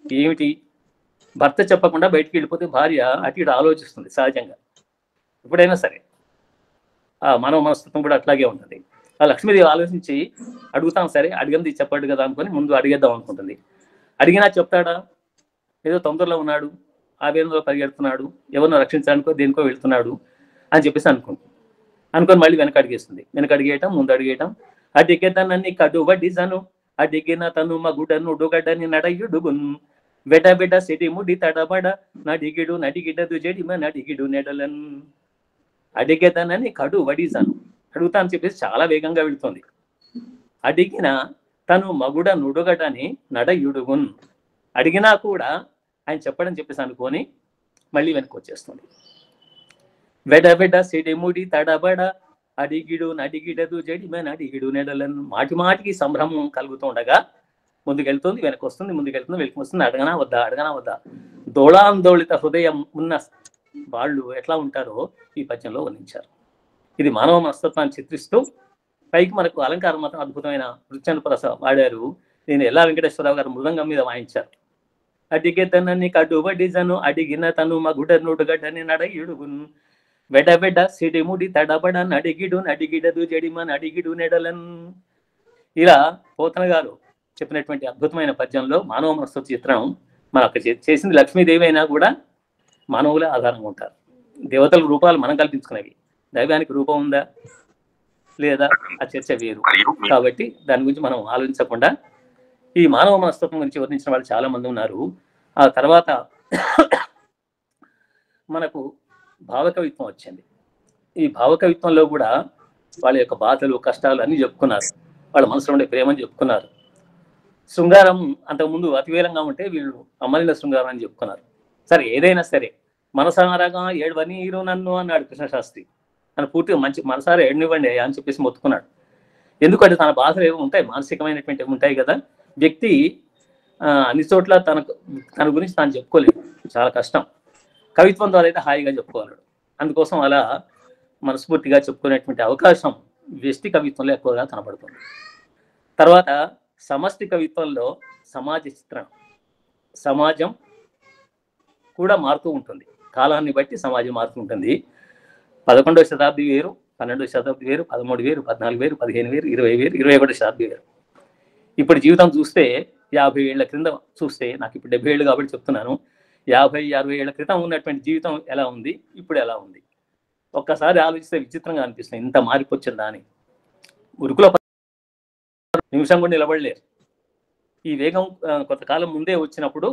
E: ఏమిటి? భర్త చెప్పకుండా బయటికి వెళ్ళిపోతే భార్య అటు ఇటు ఆలోచిస్తుంది సహజంగా. ఎప్పుడైనా సరే ఆ మానవ మనస్తత్వం కూడా అట్లాగే ఉంటుంది. ఆ లక్ష్మీదేవి ఆలోచించి అడుగుతాం, సరే అడిగింది చెప్పాడు కదా అనుకొని ముందు అడిగేద్దాం అనుకుంటుంది. అడిగినా చెప్తాడా? ఏదో తొందరలో ఉన్నాడు, ఆవేదనలో పరిగెడుతున్నాడు, ఎవరినో రక్షించడానికో దేనికో వెళ్తున్నాడు అని చెప్పేసి అనుకొని మళ్ళీ వెనక అడిగేయటం, ముందు అడిగేయటం. అడిగేదనని కడువడిజను, అడిగిన తను మగుడను డుగడని నడయుడుగున్, వెడబెడ సిటి ముడి తడబడ, నడిగిడదు జడిమ నడిగిడు నెడలన్. అడిగేదనని కడువడిజను, అడుగుతా అని చెప్పేసి చాలా వేగంగా వెళుతుంది. అడిగిన తను మగుడ నుడుగడని నడయుడుగున్, అడిగినా కూడా ఆయన చెప్పడం చెప్పేసి అనుకొని మళ్ళీ వెనక్కి వచ్చేస్తుంది. వెడబెడ సిడిముడి తడబడ అడిగిడు నడిగిడదు జడిమెన అడిగిడు నెడలను మాటి మాటికి సంభ్రమం కలుగుతూ ఉండగా ముందుకెళ్తుంది, వెనక్కి వస్తుంది, ముందుకెళ్తుంది, వెనక్కి వస్తుంది. అడగనా వద్దా, అడగనా వద్దా. దోళాందోళిత హృదయం ఉన్న వాళ్ళు ఎట్లా ఉంటారో ఈ పద్యంలో వర్ణించారు. ఇది మానవ మనస్తత్వాన్ని చిత్రిస్తూ పైకి మనకు అలంకారం మాత్రం అద్భుతమైన నృత్యానుప్రస వాడారు. దీన్ని ఎల్లా వెంకటేశ్వరరావు గారు మృదంగం మీద వాయించారు. అడిగే తనని కడుబడి జను అడిగిన తను మగుడ నుడుగడ్డని నడగిడుగును వెడబెడ సిడిముడి తడబడ నడిగిడు నడిగిడదు జడిమన్ అడిగిడు నెడలన్. ఇలా పోతన గారు చెప్పినటువంటి అద్భుతమైన పద్యంలో మానవ మనస్తత్వ చిత్రం మనకు చేసింది లక్ష్మీదేవి అయినా కూడా మానవులే ఆధారంగా ఉంటారు. దేవతల రూపాలు మనం కల్పించుకునేవి, దైవానికి రూపం ఉందా లేదా ఆ చర్చ వేరు. కాబట్టి దాని గురించి మనం ఆలోచించకుండా ఈ మానవ మనస్తత్వం గురించి వర్ణించిన వాళ్ళు చాలా మంది ఉన్నారు. ఆ తర్వాత మనకు భావకవిత్వం వచ్చింది. ఈ భావకవిత్వంలో కూడా వాళ్ళ యొక్క బాధలు కష్టాలు అన్ని చెప్పుకున్నారు, వాళ్ళ మనసులో ఉండే ప్రేమని చెప్పుకున్నారు. శృంగారం అంతకుముందు అతివేలంగా ఉంటే వీళ్ళు అమలిన శృంగారం అని చెప్పుకున్నారు. సరే ఏదైనా సరే మనసారాగా ఏడవని హీరో నన్ను అన్నాడు కృష్ణశాస్త్రి. తను పూర్తిగా మంచి మనసారా ఏడనివ్వండి అని చెప్పేసి మొత్తుకున్నాడు. ఎందుకంటే తన బాధలు ఏమో ఉంటాయి, మానసికమైనటువంటివి ఉంటాయి కదా. వ్యక్తి అన్ని చోట్ల తన గురించి తాను చెప్పుకోలేదు, చాలా కష్టం. కవిత్వం ద్వారా అయితే హాయిగా చెప్పుకోగలడు. అందుకోసం అలా మనస్ఫూర్తిగా చెప్పుకునేటువంటి అవకాశం వ్యష్టి కవిత్వంలో ఎక్కువగా కనబడుతుంది. తర్వాత సమష్టి కవిత్వంలో సమాజ చిత్రం, సమాజం కూడా మారుతూ ఉంటుంది, కాలాన్ని బట్టి సమాజం మారుతూ ఉంటుంది. 11వ శతాబ్ది వేరు, 12వ శతాబ్ది వేరు, 13 వేరు, 14 వేరు, 15 వేరు, 20 వేరు, 21వ శతాబ్ది వేరు. ఇప్పుడు జీవితం చూస్తే 50 ఏళ్ల క్రింద చూస్తే, నాకు ఇప్పుడు 70 ఏళ్ళు కాబట్టి చెప్తున్నాను, 50-60 ఏళ్ల క్రితం ఉన్నటువంటి జీవితం ఎలా ఉంది, ఇప్పుడు ఎలా ఉంది ఒక్కసారి ఆలోచిస్తే విచిత్రంగా అనిపిస్తుంది. ఇంత మారిపోచ్చిందా అని. ఉరుకులో నిమిషం కూడా నిలబడలేరు. ఈ వేగం కొంతకాలం ముందే వచ్చినప్పుడు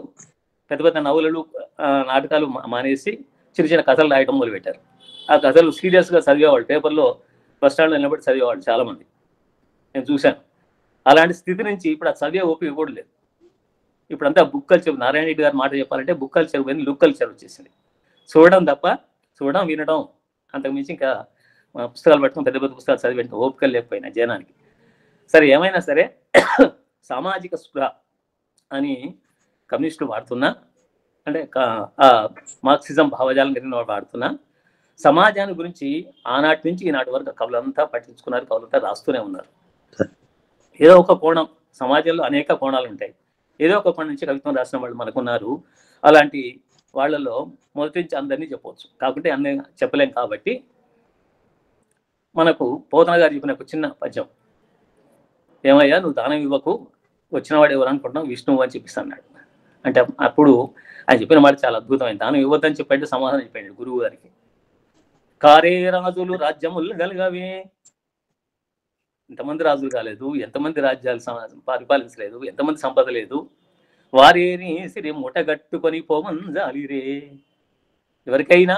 E: పెద్ద పెద్ద నవలలు నాటకాలు మానేసి చిన్న చిన్న కథలు రాయటం మొదలుపెట్టారు. ఆ కథలు సీరియస్గా చదివేవాళ్ళు, పేపర్లో బస్ స్టాండ్లో నిలబడి చదివేవాళ్ళు చాలామంది నేను చూశాను. అలాంటి స్థితి నుంచి ఇప్పుడు ఆ చదివే ఓపిక కూడా లేదు. ఇప్పుడంతా బుక్ కల్చర్, నారాయణ రెడ్డి గారి మాట చెప్పాలంటే బుక్ కల్చర్ పోయింది, లుక్ కల్చర్ వచ్చేసింది. చూడడం తప్ప, చూడడం వినడం అంతకుమించి ఇంకా పుస్తకాలు పట్టుకుని పెద్ద పెద్ద పుస్తకాలు చదివేంత ఓపిక లేకపోయినా జనానికి. సరే ఏమైనా సరే సామాజిక స్పృహ అని కమ్యూనిస్టులు వాడుతున్నా, అంటే మార్క్సిజం భావజాలం కలిగిన వాళ్ళు వాడుతున్నా, సమాజాన్ని గురించి ఆనాటి నుంచి ఈనాటి వరకు కవులంతా పట్టించుకున్నారు, కవులంతా రాస్తూనే ఉన్నారు. ఏదో ఒక కోణం, సమాజంలో అనేక కోణాలు ఉంటాయి, ఏదో ఒక కోణం నుంచి కవిత్వం రాసిన వాళ్ళు మనకున్నారు. అలాంటి వాళ్ళలో మొదటి నుంచి అందరినీ చెప్పవచ్చు, కాకుంటే అన్నీ చెప్పలేం. కాబట్టి మనకు పోతన గారు చెప్పిన ఒక చిన్న పద్యం, ఏమయ్యా నువ్వు దానం ఇవ్వకు, వచ్చినవాడు ఎవరు అనుకుంటున్నావు, విష్ణువు అని చెప్పిస్తా అన్నాడు. అంటే అప్పుడు ఆయన చెప్పిన మాట చాలా అద్భుతమైంది. దానం ఇవ్వద్దని చెప్పంటే సమాధానం చెప్పాడు గురువు గారికి. కారే రాజులు రాజ్యములు గలగవే, ఎంతమంది రాజులు కాలేదు, ఎంతమంది రాజ్యాలు పరిపాలించలేదు, ఎంతమంది సంపద లేదు, వారేని సిరి మూటగట్టుకొని పోమంజాలిరే. ఎవరికైనా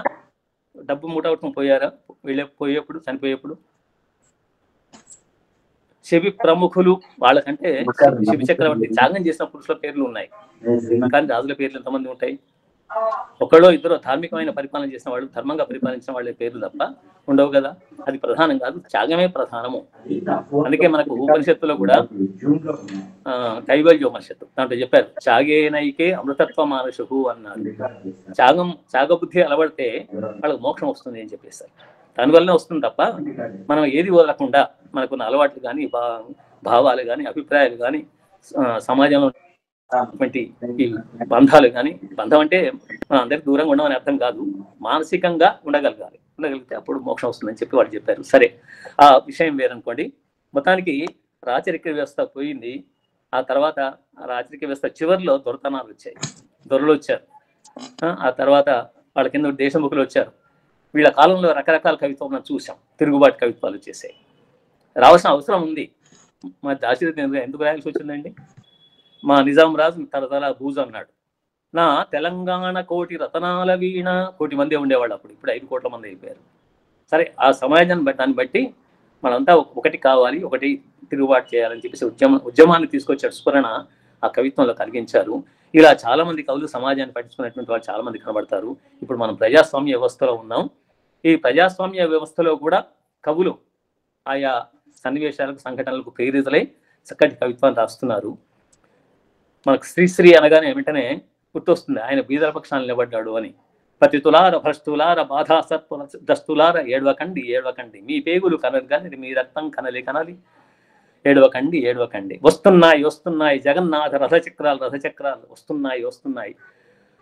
E: డబ్బు మూట పట్టుకుని పోయారా పోయేప్పుడు, చనిపోయేప్పుడు? శివి ప్రముఖులు వాళ్ళకంటే శివి చక్రవర్తి త్యాగం చేసిన పురుషుల పేర్లు ఉన్నాయి, కానీ రాజుల పేర్లు ఎంతమంది ఉంటాయి? ఒకళ్ళో ఇద్దరు ధార్మికమైన పరిపాలన చేసిన వాళ్ళు, ధర్మంగా పరిపాలించిన వాళ్ళ పేర్లు తప్ప ఉండవు కదా. అది ప్రధానం కాదు, త్యాగమే ప్రధానము. అందుకే మనకు ఉపనిషత్తులో కూడా కైవల్యోపనిషత్తు దాంట్లో చెప్పారు, త్యాగేనైకే అమృతత్వ మానసు అన్నాడు. త్యాగబుద్ధి అలవడితే వాళ్ళకి మోక్షం వస్తుంది అని చెప్పేస్తారు. దానివల్లనే వస్తుంది తప్ప మనం ఏది వదలకుండా మనకున్న అలవాట్లు కానీ, భావాలు కానీ, అభిప్రాయాలు కానీ, సమాజంలో ఈ బంధాలు కానీ, బంధం అంటే మనం అందరికి దూరంగా ఉండమని అర్థం కాదు, మానసికంగా ఉండగలిగితే అప్పుడు మోక్షం వస్తుందని చెప్పి వాళ్ళు చెప్పారు. సరే, ఆ విషయం వేరనుకోండి. మొత్తానికి రాచరిక వ్యవస్థ పోయింది. ఆ తర్వాత రాచరిక వ్యవస్థ చివరిలో దొరతనాలు వచ్చాయి, దొరలు వచ్చారు. ఆ తర్వాత వాళ్ళ కింద దేశముఖులు వచ్చారు. వీళ్ళ కాలంలో రకరకాల కవిత్వం మనం చూసాం, తిరుగుబాటు కవిత్వాలు వచ్చేసాయి. రావాల్సిన అవసరం ఉంది. మా దాశరథి ఎందుకు రాయాల్సి వచ్చిందండి? మా నిజాం రాజు తరతల బూజు అన్నాడు. నా తెలంగాణ కోటి రతనాల వీణ, కోటి మంది ఉండేవాళ్ళు అప్పుడు, ఇప్పుడు 5 కోట్ల మంది అయిపోయారు. సరే, ఆ సమాజాన్ని దాన్ని బట్టి మనంతా ఒకటి కావాలి, ఒకటి తిరుగుబాటు చేయాలని చెప్పేసి ఉద్యమాన్ని తీసుకొచ్చాడు. స్ఫురణ ఆ కవిత్వంలో కలిగించారు. ఇలా చాలా మంది కవులు సమాజాన్ని పట్టించుకున్నటువంటి వాళ్ళు చాలా మంది కనబడతారు. ఇప్పుడు మనం ప్రజాస్వామ్య వ్యవస్థలో ఉన్నాం. ఈ ప్రజాస్వామ్య వ్యవస్థలో కూడా కవులు ఆయా సన్నివేశాలకు సంఘటనలకు ప్రేరితులై చక్కటి కవిత్వాన్ని రాస్తున్నారు. మనకు శ్రీశ్రీ అనగానే వెంటనే గుర్తొస్తుంది ఆయన బీదల పక్షాన్ని నిలబడ్డాడు అని. పతితులార భ్రష్టులార బాధా సత్వ దస్తులార ఏడవకండి ఏడవకండి, మీ పేగులు కనలు కానీ మీ రక్తం కనలి కనలి, ఏడవకండి ఏడవకండి, వస్తున్నాయి వస్తున్నాయి జగన్నాథ రథచక్రాలు రథచక్రాలు వస్తున్నాయి వస్తున్నాయి,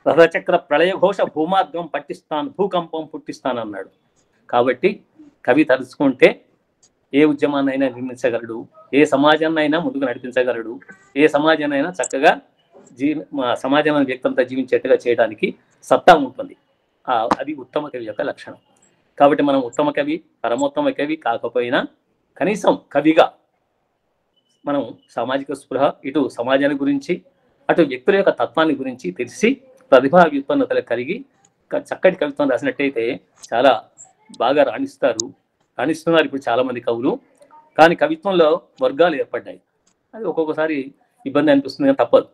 E: రథచక్ర ప్రళయఘోష భూమార్గం పట్టిస్తాను భూకంపం పుట్టిస్తాను అన్నాడు. కాబట్టి కవి తలుచుకుంటే ఏ ఉద్యమాన్నైనా నిర్మించగలడు, ఏ సమాజాన్నైనా ముందుకు నడిపించగలడు, ఏ సమాజాన్నైనా చక్కగా సమాజంలో వ్యక్తంతో జీవించేట్టుగా చేయడానికి సత్తా ఉంటుంది. అది ఉత్తమ కవి యొక్క లక్షణం. కాబట్టి మనం ఉత్తమ కవి పరమోత్తమ కవి కాకపోయినా కనీసం కవిగా మనం సామాజిక స్పృహ, ఇటు సమాజాన్ని గురించి అటు వ్యక్తుల యొక్క తత్వాన్ని గురించి తెలిసి ప్రతిభా వ్యుత్పన్నతలు కలిగి చక్కటి కవిత్వం రాసినట్టయితే చాలా బాగా రాణిస్తున్నారు ఇప్పుడు చాలా మంది కవులు. కానీ కవిత్వంలో వర్గాలు ఏర్పడ్డాయి. అది ఒక్కొక్కసారి ఇబ్బంది అనిపిస్తుంది, కానీ తప్పదు.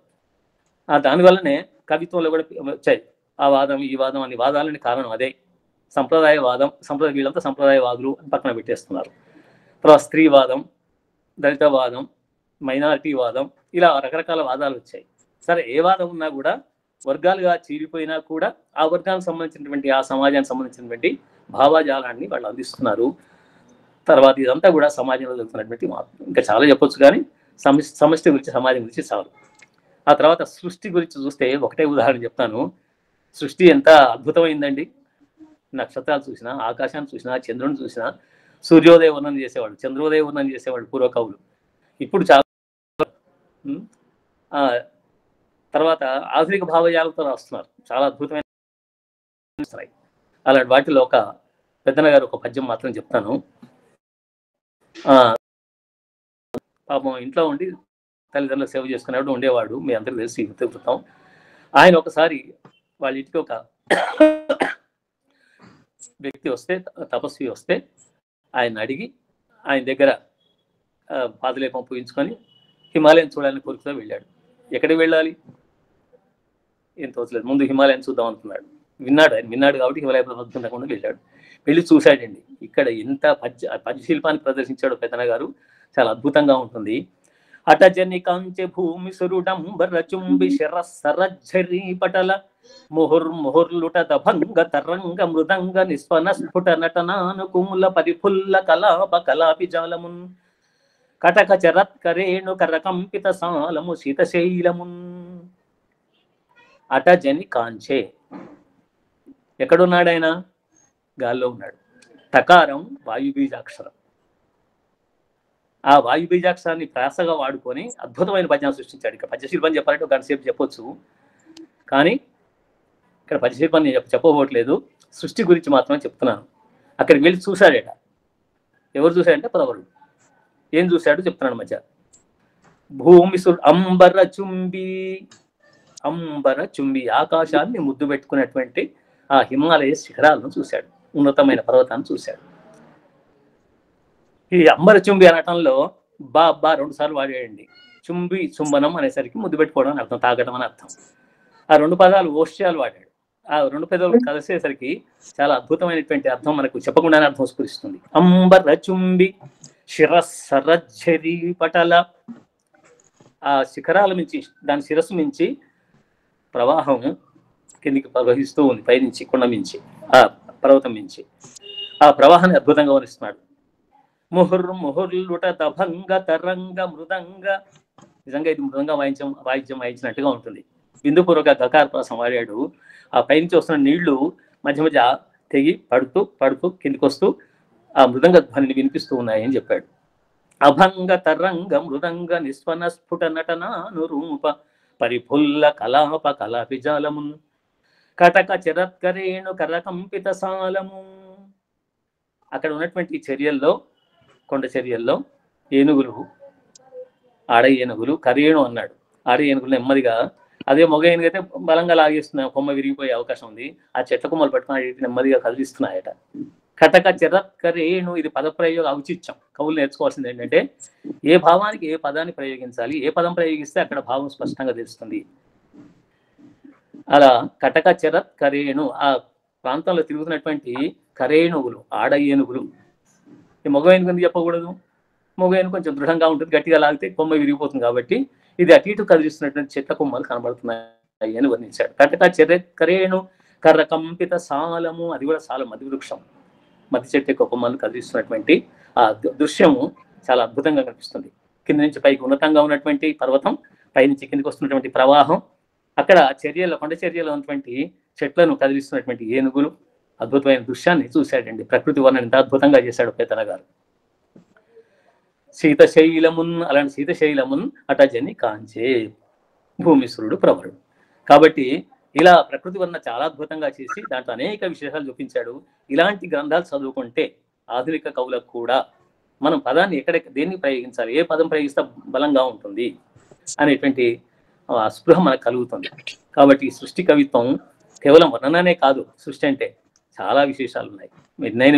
E: దానివల్లనే కవిత్వంలో కూడా వచ్చాయి ఆ వాదం ఈ వాదం అనే వాదాలని కారణం అదే. సంప్రదాయవాదం, వీళ్ళంతా సంప్రదాయవాదులు అని పక్కన పెట్టేస్తున్నారు. తర్వాత స్త్రీవాదం, దళితవాదం, మైనారిటీ వాదం, ఇలా రకరకాల వాదాలు వచ్చాయి. సరే, ఏ వాదం ఉన్నా కూడా వర్గాలుగా చీలిపోయినా కూడా ఆ వర్గానికి సంబంధించినటువంటి ఆ సమాజానికి సంబంధించినటువంటి భావాజాలాన్ని వాళ్ళు అందిస్తున్నారు. తర్వాత ఇదంతా కూడా సమాజంలో జరుగుతున్నటువంటి మార్పు. ఇంకా చాలా చెప్పొచ్చు, కానీ సమష్టి గురించి సమాజం గురించి చాలు. ఆ తర్వాత సృష్టి గురించి చూస్తే ఒకటే ఉదాహరణ చెప్తాను. సృష్టి ఎంత అద్భుతమైందండి. నక్షత్రాలు చూసినా, ఆకాశాన్ని చూసినా, చంద్రుని చూసినా, సూర్యోదయ వర్ణన చేసేవాళ్ళు, చంద్రోదయ వర్ణన చేసేవాళ్ళు పూర్వ కవులు. ఇప్పుడు చాలా తర్వాత ఆధునిక భావజాలతో రాస్తున్నారు, చాలా అద్భుతమైన. అలాంటి వాటిలో ఒక పెద్దన గారు ఒక పద్యం మాత్రం చెప్తాను. పాపం ఇంట్లో ఉండి తల్లిదండ్రులకు సేవ చేసుకునేవాడు ఉండేవాడు, మీ అందరికీ తెలిసి వృత్తం. ఆయన ఒకసారి వాళ్ళ ఇంటికి ఒక వ్యక్తి వస్తే, తపస్వి వస్తే, ఆయన అడిగి ఆయన దగ్గర పాదలేపం పూయించుకొని హిమాలయం చూడాలని కోరికతో వెళ్ళాడు. ఎక్కడికి వెళ్ళాలి ఏం తోచలేదు, ముందు హిమాలయం చూద్దాం అనుకున్నాడు. విన్నాడు కాబట్టి హిమాలయ పర్వతం వెళ్ళాడు. వెళ్ళి చూశాడండి. ఇక్కడ ఎంత పద్యశిల్పాన్ని ప్రదర్శించాడు పెద్దన గారు, చాలా అద్భుతంగా ఉంటుంది. అటజని కాంచె భూమి సురుడంబర చుంబి శరసరఝరి పటల ముహుర్ముహుర్లుట దభంగ తరంగ మృదంగ నిస్వన స్ఫుట నటనానుకూల పరిఫుల్ల కలాప కలాపి జాలమున్ కటక చరత్కరేణు కరకంపిత సాలము శీతశైలమున్. అటజని కాంచె, ఎక్కడున్నాడు ఆయన? గాల్లో ఉన్నాడు. టకారం వాయుబీజాక్షరం. ఆ వాయుబీజాక్షరాన్ని ప్రాసగా వాడుకొని అద్భుతమైన పద్యాన్ని సృష్టించాడు. ఇక్కడ పద్యశిల్పం చెప్పాలంటే ఒక గంట సేపు చెప్పొచ్చు, కానీ ఇక్కడ పద్యశిల్పాన్ని చెప్పబోట్లేదు, సృష్టి గురించి మాత్రమే చెప్తున్నాను. అక్కడికి వెళ్ళి చూశాడట. ఎవరు చూశాడంటే పదవరుడు. ఏం చూశాడు చెప్తున్నాడు మధ్య. భూమి అంబర చుంబి, ఆకాశాన్ని ముద్దు పెట్టుకున్నటువంటి ఆ హిమాలయ శిఖరాలను చూశాడు, ఉన్నతమైన పర్వతాన్ని చూశాడు. ఈ అంబర చుంబి అనటంలో బా 2 సార్లు వాడాడండి. చుంబి చుంబనం అనేసరికి ముద్దు పెట్టుకోవడం అని అర్థం, తాగడం అని అర్థం. ఆ 2 పదాలు ఓష్యాలు వాడాడు. ఆ 2 పదాలు కలిసేసరికి చాలా అద్భుతమైనటువంటి అర్థం మనకు చెప్పకుండానే అర్థం స్ఫురిస్తుంది. అంబర చుంబి శిరస్సరఝరి పటల, ఆ శిఖరాల మించి, దాని శిరస్సు మించి ప్రవాహం కిందికి ప్రవహిస్తూ ఉంది, పైనుంచి కొండ మించి, ఆ పర్వతం మించి. ఆ ప్రవాహాన్ని అద్భుతంగా వర్ణిస్తున్నాడు. ముహుర్లుట దభంగ తరంగ మృదంగ, నిజంగా ఇది మృదంగా వాయిద్యం వాయించినట్టుగా ఉంటుంది. బిందుపూర్వక గకార ప్రాసం వాడాడు. ఆ పైనుంచి వస్తున్న నీళ్లు మధ్య మధ్య తెగి పడుతూ కిందికి వస్తూ ఆ మృదంగ ధ్వనిని వినిపిస్తూ ఉన్నాయని చెప్పాడు. అభంగ తరంగ మృదంగ నిస్వన స్ఫుట నటనానురూప పరిఫుల్ల కలాప కలాపి జాలమున్ కటక చరత్కరేణు కరకంపిత సాలము. అక్కడ ఉన్నటువంటి చర్యల్లో, కొండ చర్యల్లో ఏనుగులు, ఆడ ఏనుగులు, కరేణు అన్నాడు. ఆడ ఏనుగులు నెమ్మదిగా, అదే మగ ఏనుగు అయితే బలంగా లాగేస్తున్నాయి, కొమ్మ విరిగిపోయే అవకాశం ఉంది. ఆ చెట్ల కొమ్మలు పట్టుకుని నెమ్మదిగా కదిలిస్తున్నాయట. కటక చరత్కరేణు, ఇది పదప్రయోగ ఔచిత్యం. కవులు నేర్చుకోవాల్సింది ఏంటంటే ఏ భావానికి ఏ పదాన్ని ప్రయోగించాలి, ఏ పదం ప్రయోగిస్తే అక్కడ భావం స్పష్టంగా తెలుస్తుంది. అలా కటక చెరత్ కరేణు, ఆ ప్రాంతంలో తిరుగుతున్నటువంటి కరేణువులు, ఆడ ఏనుగులు. ఈ మగ ఏనుగు ఎందుకు చెప్పకూడదు? మగ ఏనుగు కొంచెం దృఢంగా ఉంటుంది, గట్టిగా లాగితే కొమ్మ విరిగిపోతుంది కాబట్టి ఇది అటు ఇటు కదిలిస్తున్నటువంటి చెట్ల కొమ్మలు కనబడుతున్నాయి అని వర్ణించాడు. కటక చెరత్ కరేణు కర్ర కంపిత సాలము, అది కూడా సాలం, మధ్య వృక్షం, మధ్య చెట్టు యొక్క కొమ్మలు కదిలిస్తున్నటువంటి ఆ దృశ్యము చాలా అద్భుతంగా కనిపిస్తుంది. కింద నుంచి పైకి ఉన్నతంగా ఉన్నటువంటి పర్వతం, పైనుంచి కిందికి వస్తున్నటువంటి ప్రవాహం, అక్కడ చర్యలో, కొండ చర్యలో ఉన్నటువంటి చెట్లను కదిలిస్తున్నటువంటి ఏనుగులు, అద్భుతమైన దృశ్యాన్ని చూశాడండి. ప్రకృతి వర్ణన ఎంత అద్భుతంగా చేశాడు పేతన గారు. శీతశైలమున్, అలాంటి శీతశైలమున్ అటజని కాంచే భూమిశ్వరుడు ప్రవరుడు. కాబట్టి ఇలా ప్రకృతి వర్ణన చాలా అద్భుతంగా చేసి దాంట్లో అనేక విశేషాలు చూపించాడు. ఇలాంటి గ్రంథాలు చదువుకుంటే ఆధునిక కవులకు కూడా మనం పదాన్ని దేన్ని ప్రయోగించాలి, ఏ పదం ప్రయోగిస్తే బలంగా ఉంటుంది అనేటువంటి స్పృహ మనకు కలుగుతుంది. కాబట్టి ఈ సృష్టి కవిత్వం కేవలం వర్ణననే కాదు, సృష్టి అంటే చాలా విశేషాలు ఉన్నాయి.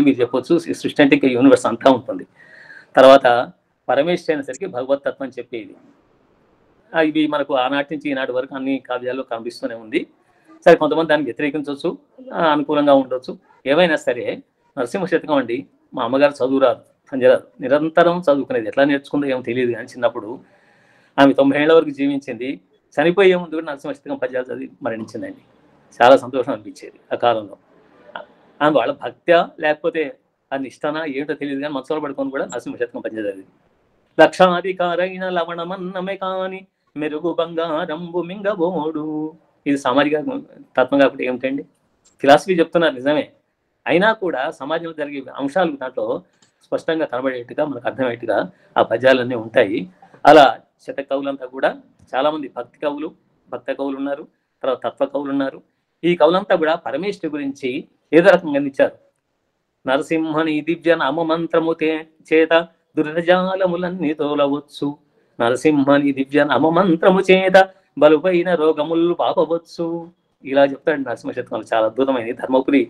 E: మీరు చెప్పొచ్చు ఈ సృష్టి అంటే ఇంకా యూనివర్స్ అంతా ఉంటుంది. తర్వాత పరమేశ్వరి అయినసరికి భగవతత్వం చెప్పేది. ఇవి మనకు ఆనాటి నుంచి ఈనాటి వరకు అన్ని కావ్యాల్లో కనిపిస్తూనే ఉంది. సరే, కొంతమంది దాన్ని వ్యతిరేకించవచ్చు, అనుకూలంగా ఉండొచ్చు. ఏవైనా సరే నరసింహ శతకం అండి, మా అమ్మగారు చదువురాదు, సంజరాదు, నిరంతరం చదువుకునేది. ఎట్లా నేర్చుకుందో ఏమో తెలియదు, కానీ చిన్నప్పుడు ఆమె 90 ఏళ్ల వరకు జీవించింది. చనిపోయే ముందు కూడా నరసింహ శతకం పద్యాలు చదివి మరణించిందండి. చాలా సంతోషం అనిపించేది ఆ కాలంలో. ఆమె వాళ్ళ భక్త్యా లేకపోతే అది ఇష్టనా ఏంటో తెలియదు, కానీ మనసులో పడుకొని కూడా నరసింహ శతకం పద్యాలు చదివి. లక్షాధికారైన లవణమన్నమే కాని మెరుగు బంగారంబు మింగబోడు. ఇది సామాజిక తత్వం కాబట్టి ఏమిటండి, ఫిలాసఫీ చెప్తున్నారు నిజమే, అయినా కూడా సమాజంలో జరిగే అంశాలు దాంట్లో స్పష్టంగా కనబడేట్టుగా, మనకు అర్థమయ్యేట్టుగా ఆ పద్యాలన్నీ ఉంటాయి. అలా శత కవులంతా కూడా చాలా మంది భక్త కవులు ఉన్నారు, తర్వాత తత్వ కవులు ఉన్నారు. ఈ కవులంతా కూడా పరమేశ్వరు గురించి ఏదో రకంగా అందించారు. నరసింహని దివ్య నామమంత్రము చేత దుర్జాలములన్నీ తోలవచ్చు, నరసింహని దివ్య నామమంత్రము చేత బలుపైన రోగములు పాపవచ్చు. ఇలా చెప్తాడు నరసింహ శతకంలో. చాలా అద్భుతమైనది. ధర్మపురి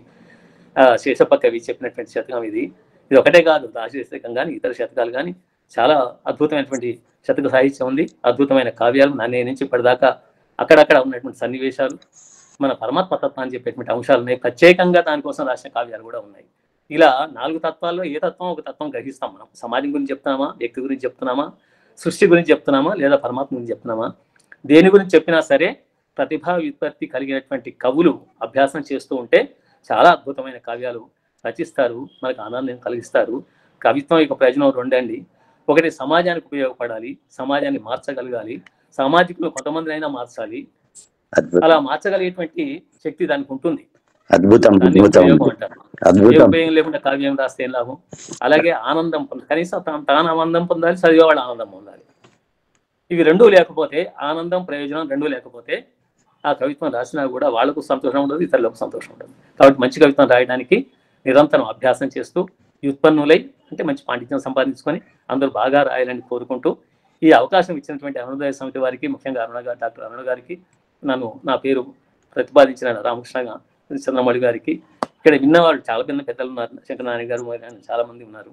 E: శేషప్ప కవి చెప్పినటువంటి శతకం ఇది. ఇది ఒకటే కాదు, దాశరథి శతకం కానీ ఇతర శతకాలు కానీ చాలా అద్భుతమైనటువంటి శతక సాహిత్యం ఉంది. అద్భుతమైన కావ్యాలు నాణ్య నుంచి ఇప్పటిదాకా అక్కడక్కడ ఉన్నటువంటి సన్నివేశాలు, మన పరమాత్మ తత్వాన్ని చెప్పేటువంటి అంశాలు ఉన్నాయి. ప్రత్యేకంగా దానికోసం రాసిన కావ్యాలు కూడా ఉన్నాయి. ఇలా 4 తత్వాల్లో ఏ తత్వం ఒక తత్వం గ్రహిస్తాం మనం. సమాజం గురించి చెప్తున్నామా, వ్యక్తి గురించి చెప్తున్నామా, సృష్టి గురించి చెప్తున్నామా, లేదా పరమాత్మ గురించి చెప్తున్నామా? దేని గురించి చెప్పినా సరే ప్రతిభా వ్యుత్పత్తి కలిగినటువంటి కవులు అభ్యాసం చేస్తూ ఉంటే చాలా అద్భుతమైన కావ్యాలు రచిస్తారు, మనకు ఆనందం కలిగిస్తారు. కవిత్వం యొక్క ప్రయోజనం 2 అండి. ఒకటి, సమాజానికి ఉపయోగపడాలి, సమాజాన్ని మార్చగలగాలి, సామాజికులు కొంతమందినైనా మార్చాలి. అలా మార్చగలిగేటువంటి శక్తి దానికి ఉంటుంది.
D: అద్భుతం.
E: ఉపయోగం లేకుండా కావ్యం రాస్తే ఏం లాభం? అలాగే ఆనందం కనీసం తాను ఆనందం పొందాలి, చదివేవాళ్ళు ఆనందం పొందాలి. ఇవి 2 లేకపోతే, ఆనందం ప్రయోజనం 2 లేకపోతే ఆ కవిత్వం రాసినా కూడా వాళ్ళకు సంతోషం ఉండదు, ఇతరులకు సంతోషం ఉండదు. కాబట్టి మంచి కవిత్వం రాయడానికి నిరంతరం అభ్యాసం చేస్తూ వ్యుత్పన్నులై, అంటే మంచి పాండిత్యం సంపాదించుకొని అందరూ బాగా రాయాలని కోరుకుంటూ, ఈ అవకాశం ఇచ్చినటువంటి అరుణోదయ సమితి వారికి, ముఖ్యంగా డాక్టర్ అరుణ గారికి, నా పేరు ప్రతిపాదించిన రామకృష్ణ చంద్రమౌళి గారికి, ఇక్కడ విన్నవాళ్ళు చాలా పెద్దలు ఉన్నారు, శంకరనారాయణ గారు చాలా మంది ఉన్నారు,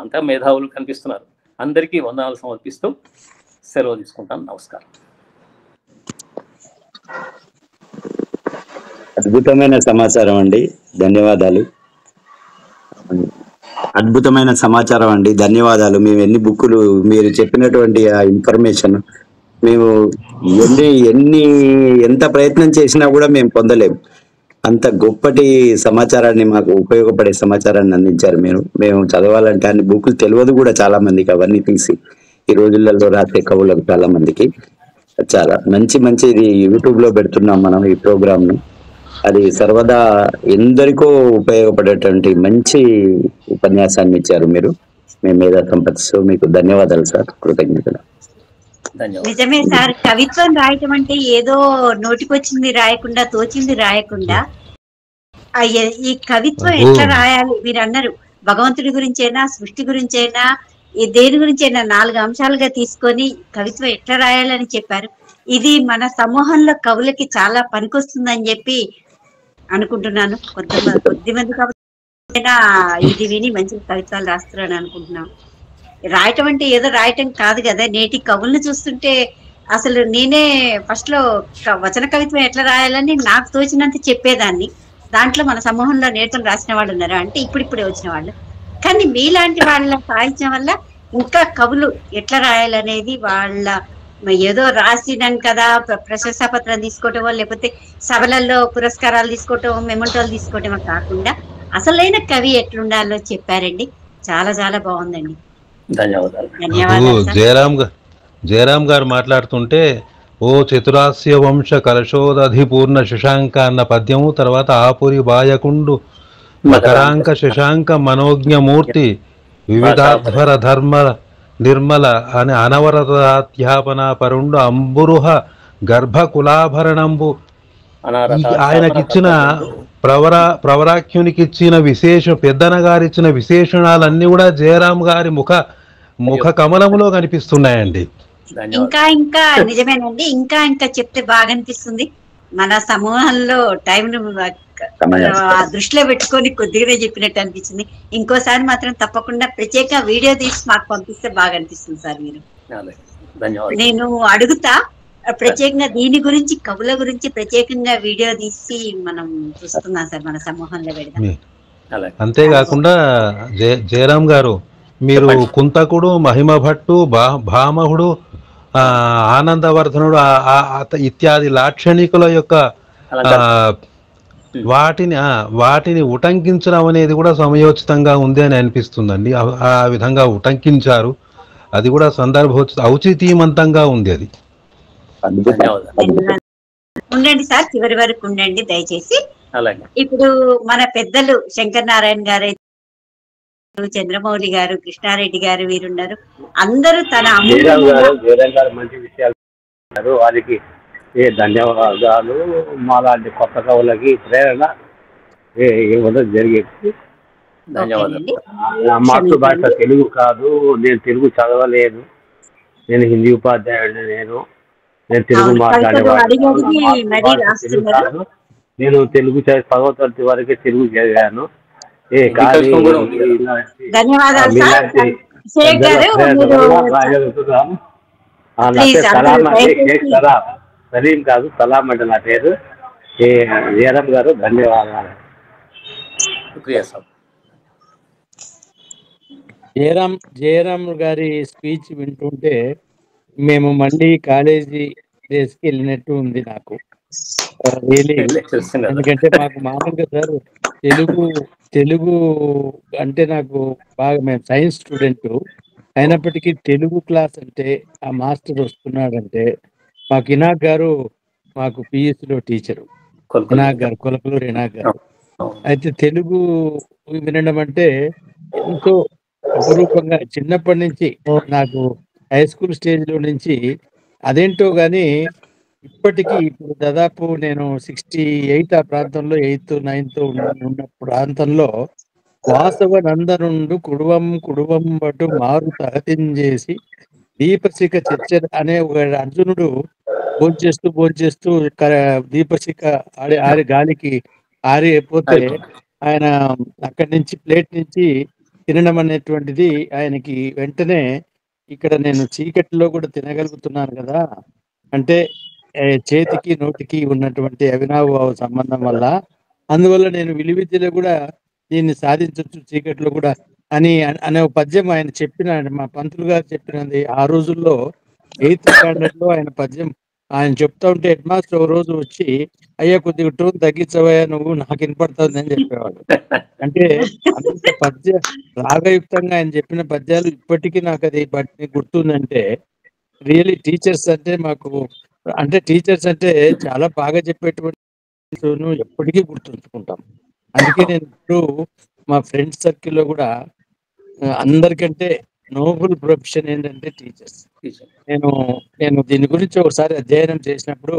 E: అంతా మేధావులు కనిపిస్తున్నారు. అందరికీ వందనాలు సమర్పిస్తూ సెలవు తీసుకుంటాను. నమస్కారం.
D: అద్భుతమైన సమాచారం అండి, ధన్యవాదాలు. అద్భుతమైన సమాచారం అండి, ధన్యవాదాలు. మేము ఎన్ని బుక్కులు, మీరు చెప్పినటువంటి ఆ ఇన్ఫర్మేషన్ మేము ఎంత ప్రయత్నం చేసినా కూడా మేము పొందలేము. అంత గొప్పటి సమాచారాన్ని, మాకు ఉపయోగపడే సమాచారాన్ని అందించారు మీరు. మేము చదవాలంటే అన్ని బుక్కులు తెలియదు కూడా చాలా మందికి, అవన్నీ తీసి ఈ రోజులలో రాసే కవులకు చాలా మందికి. చాలా మంచిది యూట్యూబ్ లో పెడుతున్నాం మనం ఈ ప్రోగ్రామ్ ను. అది సర్వదా ఎందరికో ఉపయోగపడేటువంటి మంచి ఉపన్యాసాన్ని ఇచ్చారు మీరు. మీ మేధా సంపత్తి మీకు ధన్యవాదాలు సార్, కృతజ్ఞతలు.
B: నిజమే సార్, కవిత్వం రాయటం అంటే ఏదో నోటికొచ్చింది రాయకుండా, తోచింది రాయకుండా, ఈ కవిత్వం ఎట్లా రాయాలి మీరు అన్నారు. భగవంతుడి గురించైనా, సృష్టి గురించైనా, దేని గురించైనా 4 అంశాలుగా తీసుకొని కవిత్వం ఎట్లా రాయాలని చెప్పారు. ఇది మన సమూహంలో కవులకి చాలా పనికొస్తుందని చెప్పి అనుకుంటున్నాను. కొద్దిమంది కవిత ఇది విని మంచి కవిత్వాలు రాస్తారని అనుకుంటున్నాం. రాయటం అంటే ఏదో రాయటం కాదు కదా. నేటి కవుల్ని చూస్తుంటే అసలు నేనే ఫస్ట్ లో వచన కవిత్వం ఎట్లా రాయాలని నాకు తోచినంత చెప్పేదాన్ని. దాంట్లో మన సమూహంలో నేర్చుకుని రాసిన వాళ్ళు ఉన్నారు, అంటే ఇప్పుడిప్పుడే వచ్చిన వాళ్ళు. కానీ మీలాంటి వాళ్ళ సాహిత్యం వల్ల ఇంకా కవులు ఎట్లా రాయాలనేది వాళ్ళ ఏదో రాసినాం కదా ప్రశంసా పత్రం తీసుకోవటమో లేకపోతే సభలలో పురస్కారాలు తీసుకోవటం మెమంటోలు తీసుకోవటమో కాకుండా అసలైన కవి ఎట్లుండాలో చెప్పారండి. చాలా చాలా బాగుందండి.
E: ధన్యవాదాలు.
B: ధన్యవాదాలు సార్.
F: జయరాం గారు మాట్లాడుతుంటే ఓ చతురాస్య వంశ కలశోదధిపూర్ణ శశాంక అన్న పద్యము, తర్వాత ఆపురి బాయకుండు మకరాంక శశాంక మనోజ్ఞమూర్తి వివిధాధ్వర ధర్మ నిర్మల అని అనవరతాధ్యాపన పరుండు అంబురుహ గర్భ కులాభరణంబు, ఆయనకిచ్చిన ప్రవరాఖ్యునికిచ్చిన పెద్దన గారిచ్చిన విశేషణాలన్నీ కూడా జయరాం గారి ముఖ కమలములో కనిపిస్తున్నాయండి.
B: ఇంకా ఇంకా నిజమేనండి. ఇంకా ఇంకా చెప్తే బాగా అనిపిస్తుంది. మన సమూహంలో టైం దృష్టిలో పెట్టుకొని కొద్దిగానే చెప్పినట్టు అనిపించింది. ఇంకోసారి మాత్రం తప్పకుండా ప్రత్యేక వీడియో తీసి మాకు పంపిస్తే బాగా అనిపిస్తుంది సార్. మీరు నేను అడుగుతా ప్రత్యేకంగా దీని గురించి కవుల గురించి ప్రత్యేకంగా వీడియో తీసి మనం చూస్తున్నాం సార్, మన సమూహంలో పెడదాం.
F: అంతేకాకుండా జయరాం గారు, మీరు కుంతకుడు, మహిమ భట్టు, భామహుడు, ఆనందవర్ధనుడు ఇత్యాది లాక్షణికుల యొక్క వాటిని ఉటంకించడం అనేది కూడా సమయోచితంగా ఉంది అని అనిపిస్తుందండి. ఆ విధంగా ఉటంకించారు, అది కూడా ఔచితీయమంతంగా ఉంది. అది
B: ఉండండి సార్, చివరి వరకు ఉండండి దయచేసి. ఇప్పుడు మన పెద్దలు శంకర్ నారాయణ గారు, చంద్రమౌళి గారు, కృష్ణారెడ్డి గారు వీరున్నారు. అందరూ తన
G: మంచి విషయాలు వారికి ధన్యవాదాలు. మాలాంటి కొత్త కవులకి ప్రేరణ ఇవ్వడం జరిగేది. మాతృభాష తెలుగు కాదు, నేను తెలుగు చదవలేదు, నేను హిందీ ఉపాధ్యాయుడిని, నేను తెలుగు మాట్లాడేవాడు. నేను తెలుగు పదవ తరగతి వరకే తెలుగు చదివాను. సలీం కాదు, సలాం అంటే నా పేరు. జయరాం గారు ధన్యవాదాలు.
H: జయరాం గారి స్పీచ్ వింటుంటే మేము మళ్ళీ కాలేజీ డేస్కి వెళ్ళినట్టు ఉంది నాకు. ఎందుకంటే మాకు మామూలుగా సార్ తెలుగు అంటే నాకు బాగా, మేము సైన్స్ స్టూడెంట్ అయినప్పటికీ తెలుగు క్లాస్ అంటే ఆ మాస్టర్ వస్తున్నాడంటే, మాకు ఇనాక్ గారు మాకు పిఎస్సిలో టీచరు, ఇనాక్ గారు, కొలకలూరు ఇనాక్ గారు. అయితే తెలుగు వినడం అంటే ఎంతో అపురూపంగా చిన్నప్పటి నుంచి, నాకు హై స్కూల్ స్టేజ్లో నుంచి అదేంటో కానీ ఇప్పటికీ, ఇప్పుడు దాదాపు నేను 68 ఆ ప్రాంతంలో 8th 9th ఉన్న ప్రాంతంలో వాసవ నందనుండు కుడువం బటు మారు తగతించేసి దీపశిఖ చర్చ అనే ఒక అర్జునుడు భోంచేస్తూ దీపశిఖ ఆరి గాలికి ఆరిపోతే ఆయన అక్కడి నుంచి ప్లేట్ నుంచి తినడం అనేటువంటిది ఆయనకి వెంటనే, ఇక్కడ నేను చీకటిలో కూడా తినగలుగుతున్నాను కదా అంటే చేతికి నోటికి ఉన్నటువంటి అవినాభావ సంబంధం వల్ల, అందువల్ల నేను విలువిద్యలో కూడా దీన్ని సాధించవచ్చు చీకటిలో కూడా అనే పద్యం ఆయన చెప్పిన, మా పంతులు గారు చెప్పినది. ఆ రోజుల్లో 8th స్టాండర్డ్ లో ఆయన పద్యం ఆయన చెప్తా ఉంటే హెడ్ మాస్టర్ ఒక రోజు వచ్చి, అయ్యా కొద్దిగా టోన్ తగ్గించవయ్యా, నువ్వు నాకు వినపడుతుంది అని చెప్పేవాడు. అంటే అంత రాగయుక్తంగా ఆయన చెప్పిన పద్యాలు ఇప్పటికీ నాకు అది గుర్తుందంటే, రియలీ టీచర్స్ అంటే మాకు, అంటే టీచర్స్ అంటే చాలా బాగా చెప్పేటువంటి ఎప్పటికీ గుర్తుంచుకుంటాం. అందుకే నేను ఇప్పుడు మా ఫ్రెండ్స్ సర్కిల్లో కూడా అందరికంటే నోబుల్ ప్రొఫెషన్ ఏంటంటే టీచర్స్. నేను దీని గురించి ఒకసారి అధ్యయనం చేసినప్పుడు,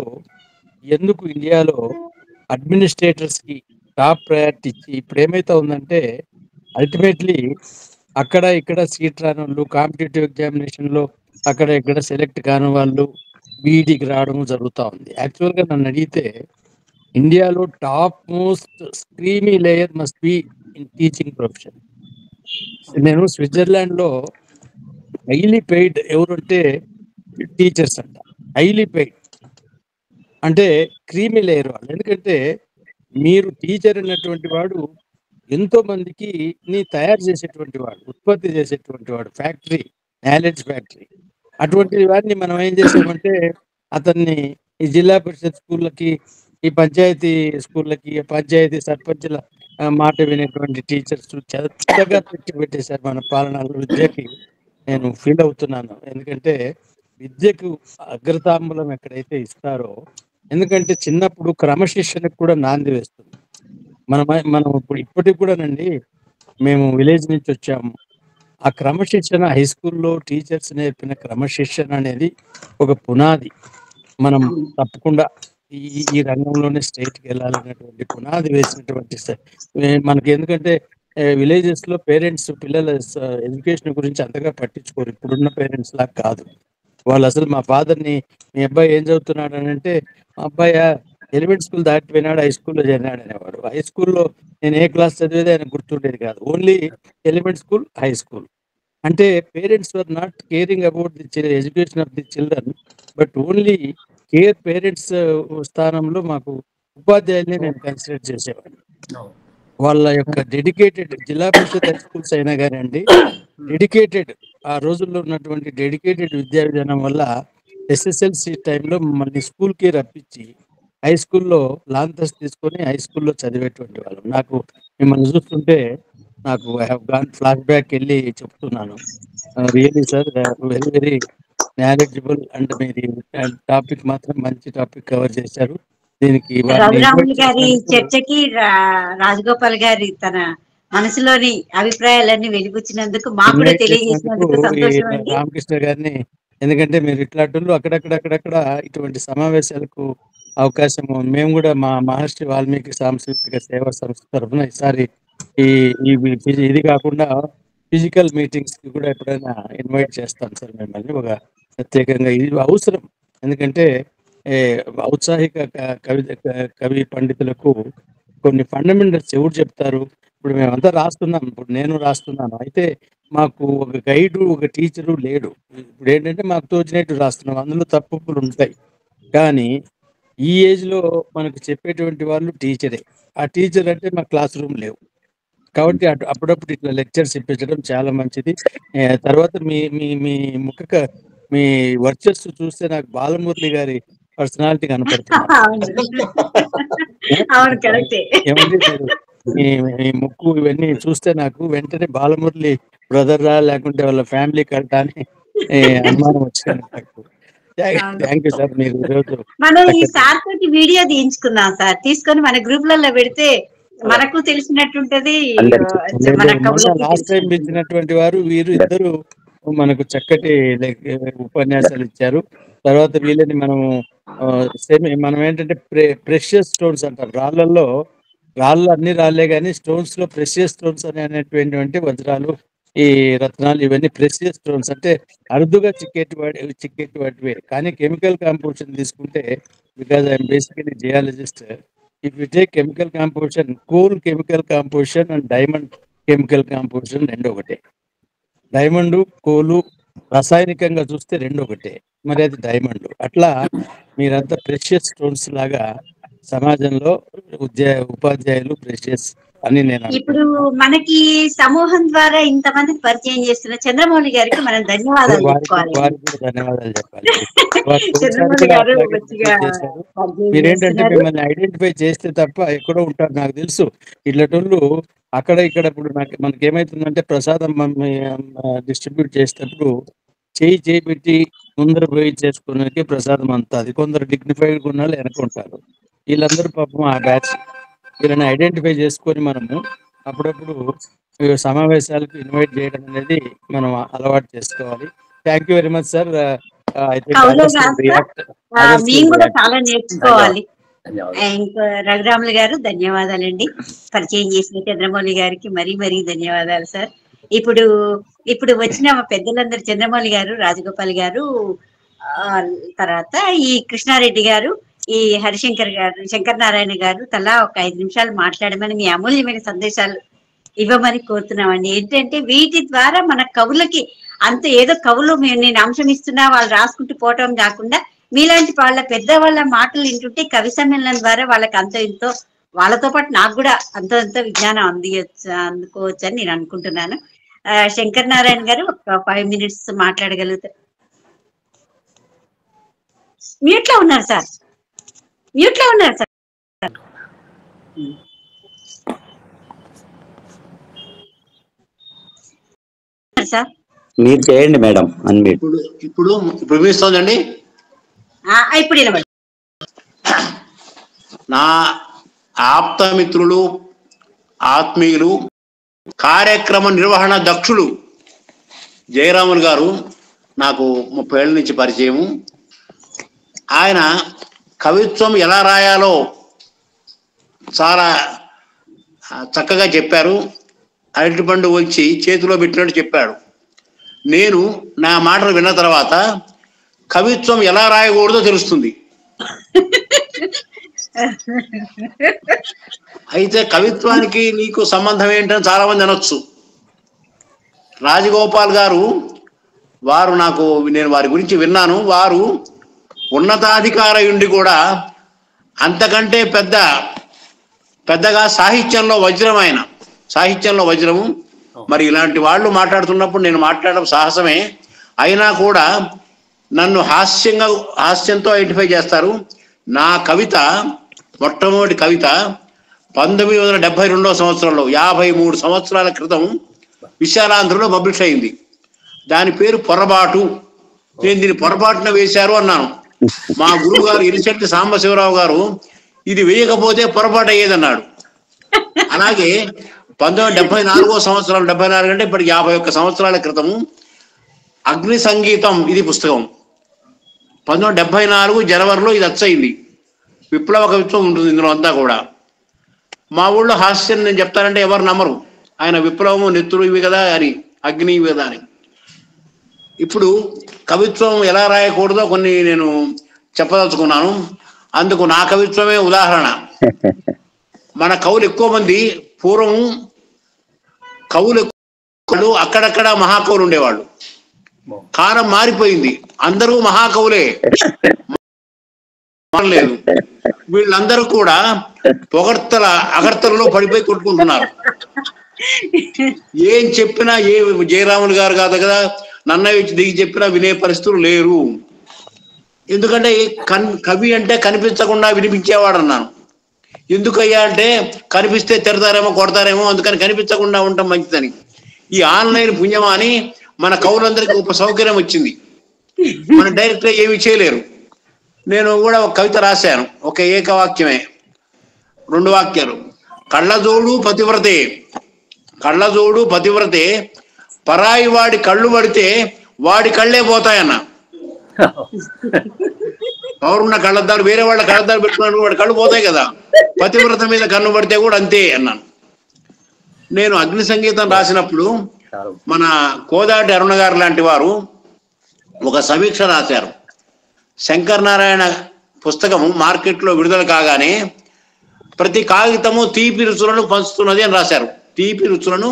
H: ఎందుకు ఇండియాలో అడ్మినిస్ట్రేటర్స్ కి టాప్ ప్రయారిటీ ఇచ్చి, ఇప్పుడు ఏమైతే ఉందంటే అల్టిమేట్లీ అక్కడ ఇక్కడ సీట్ రాని వాళ్ళు, కాంపిటేటివ్ ఎగ్జామినేషన్ లో అక్కడ ఇక్కడ సెలెక్ట్ కాని వాళ్ళు బీఈడీకి రావడం జరుగుతూ ఉంది. యాక్చువల్గా నన్ను అడిగితే ఇండియాలో top most creamy layer must be in teaching profession. నేను స్విట్జర్లాండ్ లో హైలీ పెయిడ్ ఎవరంటే టీచర్స్ అంట. హైలీ పెయిడ్, అంటే క్రీమీ లేయర్ వాళ్ళు. ఎందుకంటే మీరు టీచర్ అన్నటువంటి వాడు ఎంతో మందికి ని తయారు చేసేటువంటి వాడు, ఉత్పత్తి చేసేటువంటి వాడు, ఫ్యాక్టరీ, నాలెడ్జ్ ఫ్యాక్టరీ. అటువంటి వారిని మనం ఏం చేసామంటే అతన్ని ఈ జిల్లా పరిషత్ స్కూళ్ళకి, ఈ పంచాయతీ స్కూళ్ళకి, పంచాయతీ సర్పంచుల మాట వినేటువంటి టీచర్స్ చెత్తగా పెట్టేశారు మన పాలనలో. విద్యకి నేను ఫీల్ అవుతున్నాను. ఎందుకంటే విద్యకు అగ్రతాంబూలం ఎక్కడైతే ఇస్తారో, ఎందుకంటే చిన్నప్పుడు క్రమశిక్షణకు కూడా నాంది వేస్తుంది. మనం ఇప్పటికి కూడానండి, మేము విలేజ్ నుంచి వచ్చాము. ఆ క్రమశిక్షణ హై స్కూల్లో టీచర్స్ నేర్పిన క్రమశిక్షణ అనేది ఒక పునాది. మనం తప్పకుండా ఈ ఈ రంగంలోనే స్టేట్కి వెళ్ళాలనేటువంటి పునాది వేసినటువంటి మనకి. ఎందుకంటే విలేజెస్ లో పేరెంట్స్ పిల్లల ఎడ్యుకేషన్ గురించి అంతగా పట్టించుకోరు. ఇప్పుడున్న పేరెంట్స్ లాగా కాదు. వాళ్ళు అసలు మా ఫాదర్ని, మీ అబ్బాయి ఏం చదువుతున్నాడు అని అంటే, మా అబ్బాయి ఎలిమెంట్ స్కూల్ దాటిపోయినాడు, హై స్కూల్లో చేరినాడు అనేవాడు. హై స్కూల్లో నేను ఏ క్లాస్ చదివేది ఆయన గుర్తుండేది కాదు. Only element school, high school. అంటే parents were not caring about the education of the children, but only care parents స్థానంలో మాకు ఉపాధ్యాయుల్ని నేను కన్సిడర్ చేసేవాడిని. వాళ్ళ యొక్క డెడికేటెడ్, జిల్లా పరిషత్ హై స్కూల్స్ అయినా కానీ అండి, డెడికేటెడ్, ఆ రోజుల్లో ఉన్నటువంటి డెడికేటెడ్ విద్యా విధానం వల్ల ఎస్ఎస్ఎల్సి టైంలో మమ్మల్ని స్కూల్కి రప్పించి హై స్కూల్లో లాంతస్ తీసుకొని హై స్కూల్లో చదివేటువంటి వాళ్ళు. నాకు మిమ్మల్ని చూస్తుంటే నాకు I have gone flash back వెళ్ళి చెప్తున్నాను. Really sir, very very knowledgeable. And మీరు టాపిక్ మాత్రం మంచి టాపిక్ కవర్ చేశారు. దీనికి
B: రఘురాములు గారి చర్చకి రాజగోపాల్ గారి తన మనసులోని అభిప్రాయాలన్నీ వెలిబుచ్చినందుకు మాకు కూడా తెలియజేసినందుకు సంతోషం అండి.
H: రామకృష్ణ గారిని, ఎందుకంటే మీరు ఇట్లాంటి అక్కడక్కడ ఇటువంటి సమావేశాలకు అవకాశం, మేము కూడా మా మహర్షి వాల్మీకి సాంస్కృతిక సేవా సంస్థ తరఫున ఈసారి ఇది కాకుండా ఫిజికల్ మీటింగ్స్ కి కూడా ఎప్పుడైనా ఇన్వైట్ చేస్తాం సార్ మిమ్మల్ని. ఒక ప్రత్యేకంగా ఇది అవసరం. ఎందుకంటే ఔత్సాహిక కవి పండితులకు కొన్ని ఫండమెంటల్స్ ఎవరు చెప్తారు? ఇప్పుడు మేమంతా రాస్తున్నాం, ఇప్పుడు నేను రాస్తున్నాను, అయితే మాకు ఒక గైడు, ఒక టీచరు లేడు. ఇప్పుడు ఏంటంటే మాకు తోచినట్టు రాస్తున్నాం, అందులో తప్పులు ఉంటాయి. కానీ ఈ ఏజ్ లో మనకు చెప్పేటువంటి వాళ్ళు టీచరే. ఆ టీచర్ అంటే మా క్లాస్ రూమ్ లేవు కాబట్టి అప్పుడప్పుడు ఇట్లా లెక్చర్స్ ఇప్పించడం చాలా మంచిది. తర్వాత మీ మీ మీ మీ వర్చర్స్ చూస్తే నాకు బాలమురళి గారి పర్సనాలిటీ కనపడుతుంది. ఏమంటే మీ ముక్కు ఇవన్నీ చూస్తే నాకు వెంటనే బాలమురళి బ్రదర్ రా, లేకుంటే వాళ్ళ ఫ్యామిలీ కరెక్టా అని అనుమానం వచ్చింది నాకు. Thank you sir. మీరు ఈరోజు
B: మనం ఈ సార్ తోటి వీడియో తీయించుకుందాం సార్, తీసుకొని మన గ్రూప్లలో పెడితే మనకు తెలిసినట్టుంటది.
H: లాస్ట్ టైం పిలిచినటువంటి వారు వీరు ఇద్దరు మనకు చక్కటి ఉపన్యాసాలు ఇచ్చారు. తర్వాత వీళ్ళని మనం ఏంటంటే ప్రెషియస్ స్టోన్స్ అంటారు. రాళ్ళు అన్ని రాళ్లే కానీ స్టోన్స్ లో ప్రెషియస్ స్టోన్స్ అనేటువంటి వజ్రాలు, ఈ రత్నాలు, ఇవన్నీ ప్రెషియస్ స్టోన్స్. అంటే అరుదుగా చిక్కేటి వాటివే. కానీ కెమికల్ కాంపోజిషన్ తీసుకుంటే, because I'm basically geologist, if you take chemical composition, coal chemical composition and diamond chemical composition రెండు ఒకటే. డైమండ్, కోలు రసాయనికంగా చూస్తే రెండు ఒకటే, మరి అది డైమండ్. అట్లా మీరంతా ప్రెషియస్ స్టోన్స్ లాగా సమాజంలో ఉపాధ్యాయులు ప్రెషియస్ అని నేను
B: ఇప్పుడు మనకి సమూహం ద్వారా ఇంతమందికి పరిచయం చేస్తున్న చంద్రమౌళి గారికి మనం ధన్యవాదాలు చెప్పుకోవాలి.
H: ధన్యవాదాలు చెప్పాలి. మీరేంటంటే మిమ్మల్ని ఐడెంటిఫై చేస్తే తప్ప ఎక్కడో ఉంటారు నాకు తెలుసు. ఇళ్ళటోళ్ళు అక్కడ ఇక్కడ. ఇప్పుడు మనకి ఏమైతుందంటే ప్రసాదం డిస్ట్రిబ్యూట్ చేసేటప్పుడు చేయి పెట్టి ముందర పోయి చేసుకోవడానికి ప్రసాదం అంతా, అది కొందరు డిగ్నిఫైడ్ కొన్నాళ్ళు వెనకుంటారు. వీళ్ళందరూ పాపం ఆ బ్యాచ్. వీళ్ళని ఐడెంటిఫై చేసుకొని మనము అప్పుడప్పుడు సమావేశాలకు ఇన్వైట్ చేయడం అనేది మనం అలవాటు చేసుకోవాలి. Thank you very much sir.
B: మేము కూడా చాలా నేర్చుకోవాలి. ఇంకా రఘురాములు గారు ధన్యవాదాలండి. పరిచయం చేసిన చంద్రమౌళి గారికి మరీ ధన్యవాదాలు సార్. ఇప్పుడు వచ్చిన పెద్దలందరూ చంద్రమౌళి గారు, రాజగోపాల్ గారు, తర్వాత ఈ కృష్ణారెడ్డి గారు, ఈ హరిశంకర్ గారు, శంకర్ నారాయణ గారు తలా ఒక 5 నిమిషాలు మాట్లాడమని, మీ అమూల్యమైన సందేశాలు ఇవ్వమని కోరుతున్నామండి. ఏంటంటే వీటి ద్వారా మన కవులకి అంత ఏదో కవులు నేను అంశం ఇస్తున్నా వాళ్ళు రాసుకుంటూ పోవటం కాకుండా మీలాంటి వాళ్ళ పెద్దవాళ్ళ మాటలు వింటుంటే కవి సమ్మేళనం ద్వారా వాళ్ళకి అంత ఎంతో, వాళ్ళతో పాటు నాకు కూడా అంత విజ్ఞానం అందుకోవచ్చు అని నేను అనుకుంటున్నాను. శంకర్ నారాయణ గారు ఒక 5 minutes మాట్లాడగలుగుతారు. మ్యూట్ లో ఉన్నారు సార్. సార్
D: మీరు చేయండి మేడం అన్మ్యూట్.
I: ఇప్పుడు వినిపిస్తోందండి.
B: ఇప్పుడు వినబడి.
I: నా ఆప్తమిత్రులు, ఆత్మీయులు, కార్యక్రమ నిర్వహణ దక్షులు జయరాములు గారు నాకు 30 ఏళ్ళ నుంచి పరిచయము. ఆయన కవిత్వం ఎలా రాయాలో చాలా చక్కగా చెప్పారు. అరటిపండు వచ్చి చేతిలో పెట్టినట్టు చెప్పాడు. నేను నా మాటలు విన్న తర్వాత కవిత్వం ఎలా రాయకూడదో తెలుస్తుంది. అయితే కవిత్వానికి నీకు సంబంధం ఏంటని చాలా మంది అనొచ్చు. రాజగోపాల్ గారు నేను వారి గురించి విన్నాను. వారు ఉన్నతాధికారయుండి కూడా అంతకంటే పెద్దగా సాహిత్యంలో వజ్రము. మరి ఇలాంటి వాళ్ళు మాట్లాడుతున్నప్పుడు నేను మాట్లాడడం సాహసమే అయినా కూడా నన్ను హాస్యంతో ఐడెంటిఫై చేస్తారు. నా కవిత, మొట్టమొదటి కవిత 1972 సంవత్సరంలో 53 సంవత్సరాల క్రితం విశాలాంధ్రలో పబ్లిష్ అయింది. దాని పేరు పొరబాటు. నేను దీన్ని పొరపాటున వేశారు అన్నాను. మా గురువు గారు ఇరిశెట్టి సాంబశివరావు గారు ఇది వేయకపోతే పొరపాటు అయ్యేదన్నాడు. అలాగే 1974 సంవత్సరం, 74 అంటే ఇప్పటికి 51 సంవత్సరాల క్రితము అగ్ని సంగీతం ఇది పుస్తకం 1974 జనవరిలో ఇది వచ్చయింది. విప్లవ కవిత్వం ఉంటుంది ఇందులో అంతా కూడా. మా ఊళ్ళో హాస్యం నేను చెప్తానంటే ఎవరు నమ్మరు. ఆయన విప్లవము నెత్తురు ఇవి కదా అని, అగ్ని ఇవి కదా అని. ఇప్పుడు కవిత్వం ఎలా రాయకూడదో కొన్ని నేను చెప్పదలుచుకున్నాను. అందుకు నా కవిత్వమే ఉదాహరణ. మన కవులు ఎక్కువ మంది పూర్వం కవులు అక్కడక్కడ మహాకవులు ఉండేవాళ్ళు. కాలం మారిపోయింది, అందరూ మహాకవులే లేదు. వీళ్ళందరూ కూడా అగర్తలలో పడిపోయి కొట్టుకుంటున్నారు. ఏం చెప్పినా జయరాములు గారు కాదు కదా, నన్నయ్య దిగి చెప్పినా వినే పరిస్థితులు లేరు. ఎందుకంటే కవి అంటే కనిపించకుండా వినిపించేవాడు అన్నాను. ఎందుకయ్యా అంటే కనిపిస్తే తిడతారేమో, కొడతారేమో, అందుకని కనిపించకుండా ఉండటం మంచిదని. ఈ ఆన్లైన్ పుణ్యమా అని మన కవులందరికీ ఒక సౌకర్యం వచ్చింది. మన డైరెక్ట్గా ఏమి చేయలేరు. నేను కూడా ఒక కవిత రాశాను, ఒక ఏకవాక్యమే, 2 వాక్యాలు. కళ్ళజోడు పతివ్రతే పరాయి వాడి కళ్ళు పడితే వాడి కళ్ళే పోతాయన్న. పౌరున్న కళ్ళద్దాలు వేరే వాళ్ళ కళ్ళద్దాలు పెట్టుకున్నాడు, వాడి కళ్ళు పోతాయి కదా. పతివ్రత మీద కన్ను పడితే కూడా అంతే అన్నాను. నేను అగ్ని సంగీతం రాసినప్పుడు మన కోదాటి అరుణ గారు లాంటి వారు ఒక సమీక్ష రాశారు. శంకర్ నారాయణ పుస్తకము మార్కెట్లో విడుదల కాగానే ప్రతి కాగితము తీపి రుచులను పంచుతున్నది అని రాశారు. తీపి రుచులను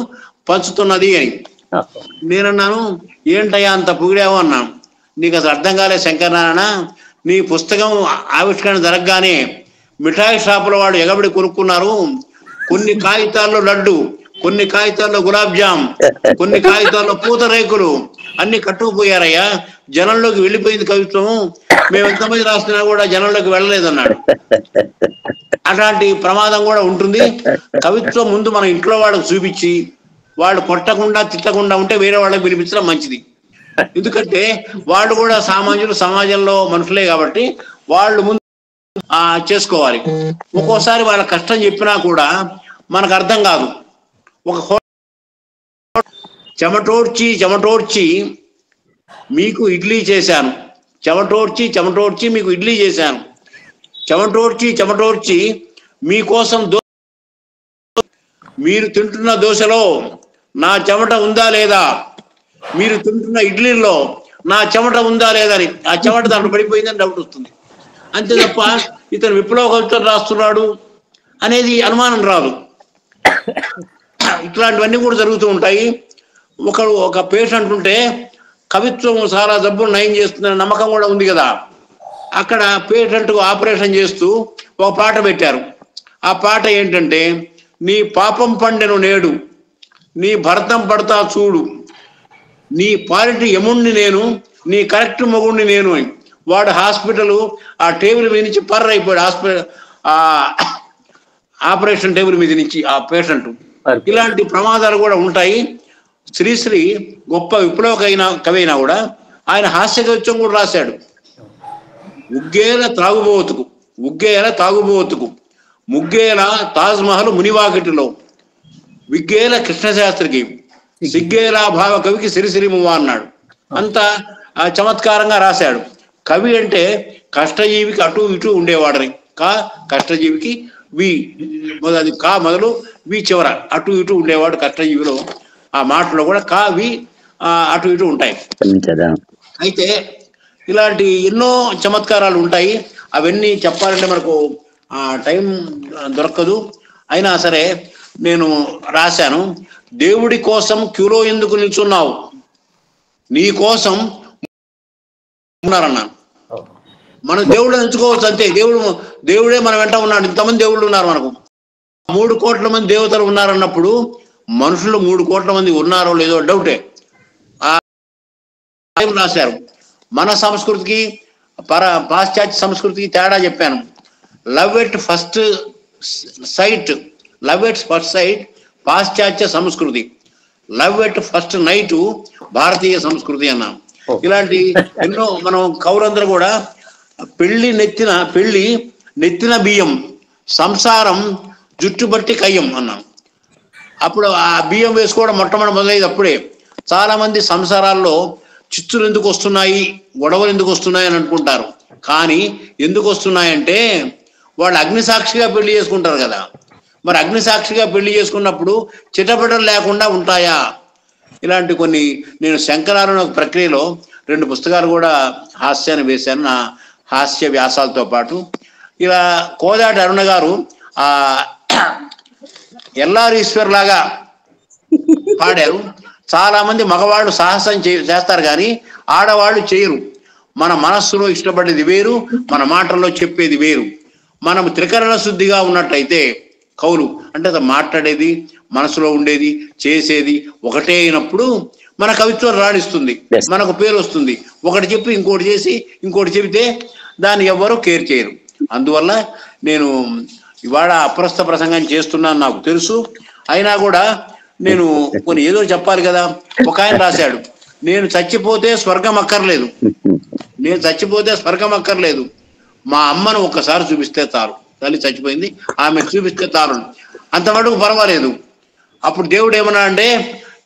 I: పంచుతున్నది అని. నేనన్నాను, ఏంటయ్యా అంత పొగిడావు అన్నాను. నీకు అసలు అర్థం కాలేదు శంకర్ నారాయణ, నీ పుస్తకం ఆవిష్కరణ జరగగానే మిఠాయి షాపుల వాడు ఎగబడి కొనుక్కున్నారు. కొన్ని కాగితాల్లో లడ్డు, కొన్ని కాగితాల్లో గులాబ్ జామ్, కొన్ని కాగితాల్లో పూతరేకులు అన్ని కట్టుకుపోయారయ్యా. జనంలోకి వెళ్ళిపోయింది కవిత్వము. మేము ఎంతమంది రాస్తున్నా కూడా జనంలోకి వెళ్ళలేదన్నాడు. అట్లాంటి ప్రమాదం కూడా ఉంటుంది. కవిత్వం ముందు మన ఇంట్లో వాళ్ళకు చూపించి వాళ్ళు కొట్టకుండా తిట్టకుండా ఉంటే వేరే వాళ్ళకి వినిపించడం మంచిది. ఎందుకంటే వాళ్ళు కూడా సామాన్యులు, సమాజంలో మనుషులే కాబట్టి వాళ్ళు ముందు చేసుకోవాలి. ఒక్కోసారి వాళ్ళ కష్టం చెప్పినా కూడా మనకు అర్థం కాదు. ఒక చెమటోడ్చి మీకు ఇడ్లీ చేశాను, చెమటోడ్చి మీకు ఇడ్లీ చేశాను, చెమటోడ్చి మీకోసం మీరు తింటున్న దోశలో నా చెమట ఉందా లేదా, మీరు తింటున్న ఇడ్లీలో నా చెమట ఉందా లేదా అని, ఆ చెమట దాంట్లో పడిపోయిందని డౌట్ వస్తుంది. అంతే తప్ప ఇతను విప్లవ కవిత్వం రాస్తున్నాడు అనేది అనుమానం రాదు. ఇట్లాంటివన్నీ కూడా జరుగుతూ ఉంటాయి. ఒక పేషెంట్ ఉంటే కవిత్వం చాలా జబ్బులు నయం చేస్తుందనే నమ్మకం కూడా ఉంది కదా. అక్కడ పేషెంట్కు ఆపరేషన్ చేస్తూ ఒక పాట పెట్టారు. ఆ పాట ఏంటంటే, నీ పాపం పండెను నేడు, నీ భర్తం పడతా చూడు, నీ పాలిటి యముణ్ణి నేను, నీ కరెక్ట్ మొగుణ్ణి నేను అని. వాడు హాస్పిటల్ ఆ టేబుల్ మీద నుంచి పర్ర అయిపోయాడు, హాస్పిటల్ ఆపరేషన్ టేబుల్ మీద నుంచి ఆ పేషెంట్. ఇలాంటి ప్రమాదాలు కూడా ఉంటాయి. శ్రీశ్రీ గొప్ప విప్లవకైన కవి అయినా కూడా ఆయన హాస్య కవిత్వం కూడా రాశాడు. ఉగ్గేల తాగుబోతుకు ముగ్గేల తాజ్ మహల్ మునివాకిటిలో, విగ్గేల కృష్ణశాస్త్రికి, సిగ్గేల భావ కవికి సిరిసిరి మువ్వ అన్నాడు. అంత చమత్కారంగా రాశాడు. కవి అంటే కష్టజీవికి అటు ఇటు ఉండేవాడని. కష్టజీవికి వి అది కా మొదలు వి చివర అటు ఇటు ఉండేవాడు కష్టజీవిలో. ఆ మాటలో కూడా కా వి అటు ఇటు ఉంటాయి. అయితే ఇలాంటి ఎన్నో చమత్కారాలు ఉంటాయి. అవన్నీ చెప్పాలంటే మనకు టైం దొరకదు. అయినా సరే నేను రాశాను, దేవుడి కోసం క్యూలో ఎందుకు నిల్చున్నావు, నీ కోసం ఉన్నారన్నాను. మన దేవుడు ఎంచుకోవచ్చు అంతే. దేవుడే మన వెంట ఉన్నాడు. ఇంతమంది దేవుళ్ళు ఉన్నారు మనకు. 3 కోట్ల మంది దేవతలు ఉన్నారన్నప్పుడు మనుషులు 3 కోట్ల మంది ఉన్నారో లేదో డౌటే. రాశారు. మన సంస్కృతికి పాశ్చాత్య సంస్కృతికి తేడా చెప్పాను. లవ్ ఎట్ ఫస్ట్ సైట్ పాశ్చాత్య సంస్కృతి, లవ్ ఎట్ ఫస్ట్ నైట్ భారతీయ సంస్కృతి అన్నాం. ఇలాంటి ఎన్నో మనం కౌరందరూ కూడా పెళ్లి నెత్తిన బియ్యం, సంసారం జుట్టుబట్టి కయ్యం అన్నాం. అప్పుడు ఆ బియ్యం వేసుకోవడం మొదలైంది అప్పుడే. చాలా మంది సంసారాల్లో చిచ్చులు ఎందుకు వస్తున్నాయి, గొడవలు ఎందుకు వస్తున్నాయి అని అనుకుంటారు. కానీ ఎందుకు వస్తున్నాయంటే వాళ్ళు అగ్నిసాక్షిగా పెళ్లి చేసుకుంటారు కదా. మరి అగ్నిసాక్షిగా పెళ్లి చేసుకున్నప్పుడు చిటపటలు లేకుండా ఉంటాయా? ఇలాంటి కొన్ని నేను శంకరాలను ప్రక్రియలో 2 పుస్తకాలు కూడా హాస్యాన్ని వేశాను, నా హాస్య వ్యాసాలతో పాటు. ఇలా కోదాటి అరుణ గారు ఎల్లారీశ్వర్ లాగా పాడారు. చాలా మంది మగవాళ్ళు సాహసం చేస్తారు కానీ ఆడవాళ్ళు చేయరు. మన మనస్సులో ఇష్టపడేది వేరు, మన మాటల్లో చెప్పేది వేరు. మనం త్రికరణ శుద్ధిగా ఉన్నట్టయితే కవులు అంటే మాట్లాడేది, మనసులో ఉండేది, చేసేది ఒకటే అయినప్పుడు మన కవిత్వం రాణిస్తుంది, మనకు పేరు వస్తుంది. ఒకటి చెప్పి ఇంకోటి చేసి ఇంకోటి చెబితే దాన్ని ఎవ్వరూ కేర్ చేయరు. అందువల్ల నేను ఇవాళ అప్రస్తుత ప్రసంగం చేస్తున్నాను నాకు తెలుసు. అయినా కూడా నేను కొన్ని ఏదో చెప్పాలి కదా. ఒక ఆయన రాశాడు, నేను చచ్చిపోతే స్వర్గం అక్కర్లేదు, మా అమ్మను ఒక్కసారి చూపిస్తే చాలు. తల్లి చచ్చిపోయింది, ఆమె చూపిస్తే చాలు, అంత మటుకు పర్వాలేదు. అప్పుడు దేవుడు ఏమన్నా అంటే,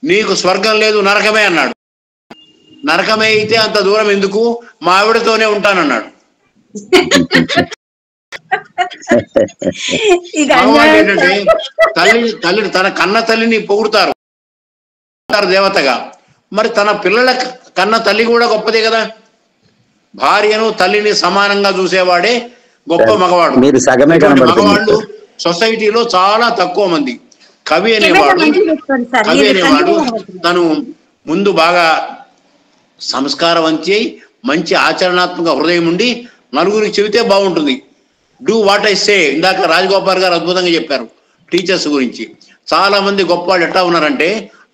I: నీకు స్వర్గం లేదు నరకమే అన్నాడు. నరకమే అయితే అంత దూరం ఎందుకు, మా ఆవిడతోనే ఉంటానన్నాడు. ఏంటంటే తల్లి తన కన్న తల్లిని పొగుడుతారు దేవతగా. మరి తన పిల్లల కన్న తల్లి కూడా గొప్పదే కదా. భార్యను తల్లిని సమానంగా చూసేవాడే గొప్ప మగవాడు. మగవాళ్ళు సొసైటీలో చాలా తక్కువ మంది. కవి అనేవాడు తను ముందు బాగా సంస్కారవంతి అయి మంచి ఆచరణాత్మక హృదయం ఉండి నలుగురికి చెబితే బాగుంటుంది. Do what I say. ఇందాక రాజగోపాల్ గారు అద్భుతంగా చెప్పారు టీచర్స్ గురించి. చాలా మంది గొప్ప వాళ్ళు ఎట్లా ఉన్నారంటే,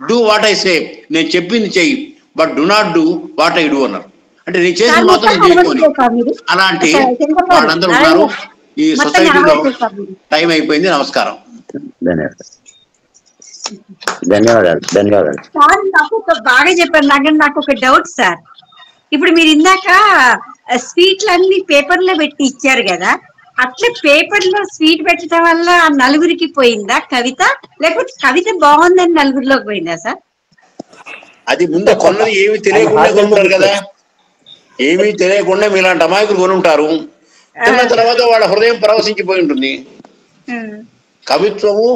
I: డూ వాట్ ఐ సే, నేను చెప్పింది చెయ్యి, but do not do what I do అన్నారు. అంటే నేను చేసిన మాత్రం చేసుకోని. అలాంటి వాళ్ళందరూ ఉన్నారు ఈ సొసైటీలో. టైం అయిపోయింది. నమస్కారం.
D: ధన్యవాదాలు.
B: బాగా చెప్పారు. నాకు ఒక డౌట్ సార్. ఇప్పుడు మీరు ఇందాక స్వీట్లన్నీ పేపర్లో పెట్టి ఇచ్చారు కదా, అట్లా పేపర్లో స్వీట్ పెట్టడం వల్ల నలుగురికి పోయిందా కవిత, లేకపోతే కవిత బాగుందని నలుగురిలోకి పోయిందా సార్?
I: అది ముందు కొన్నది ఏమి తెలియకుండా కొనుంటారు కదా. ఏమీ తెలియకుండా మీలాంటి అమాయకులు కొనుంటారు. తిన్న తర్వాత వాళ్ళ హృదయం పరవశించిపోయి ఉంటుంది. కవిత్వము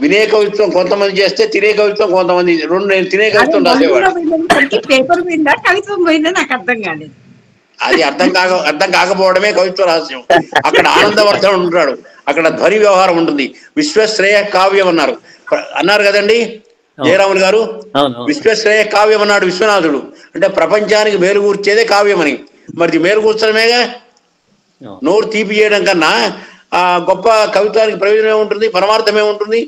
I: వినే కవిత్వం కొంతమంది చేస్తే, తినే కవిత్వం కొంతమంది. నేను తినే కవిత్వం రాసేవాడు.
B: పేపర్ పోయిందా కవిత్వం పోయిందా నాకు అర్థం కాలేదు.
I: అది అర్థం కాకపోవడమే కవిత్వ రహస్యం. అక్కడ ఆనందవర్ధన్ ఉంటాడు, అక్కడ ధ్వని వ్యవహారం ఉంటుంది. విశ్వశ్రేయ కావ్యం అన్నారు కదండి జయరాములు గారు. విశ్వశ్రేయ కావ్యం అన్నాడు విశ్వనాథుడు. అంటే ప్రపంచానికి మేలు కూర్చేదే కావ్యమని. మరి మేలు కూర్చడమేగా. నోరు తీపి చేయడం కన్నా ఆ గొప్ప కవిత్వానికి ప్రయోజనం ఏముంటుంది, పరమార్థం ఏముంటుంది?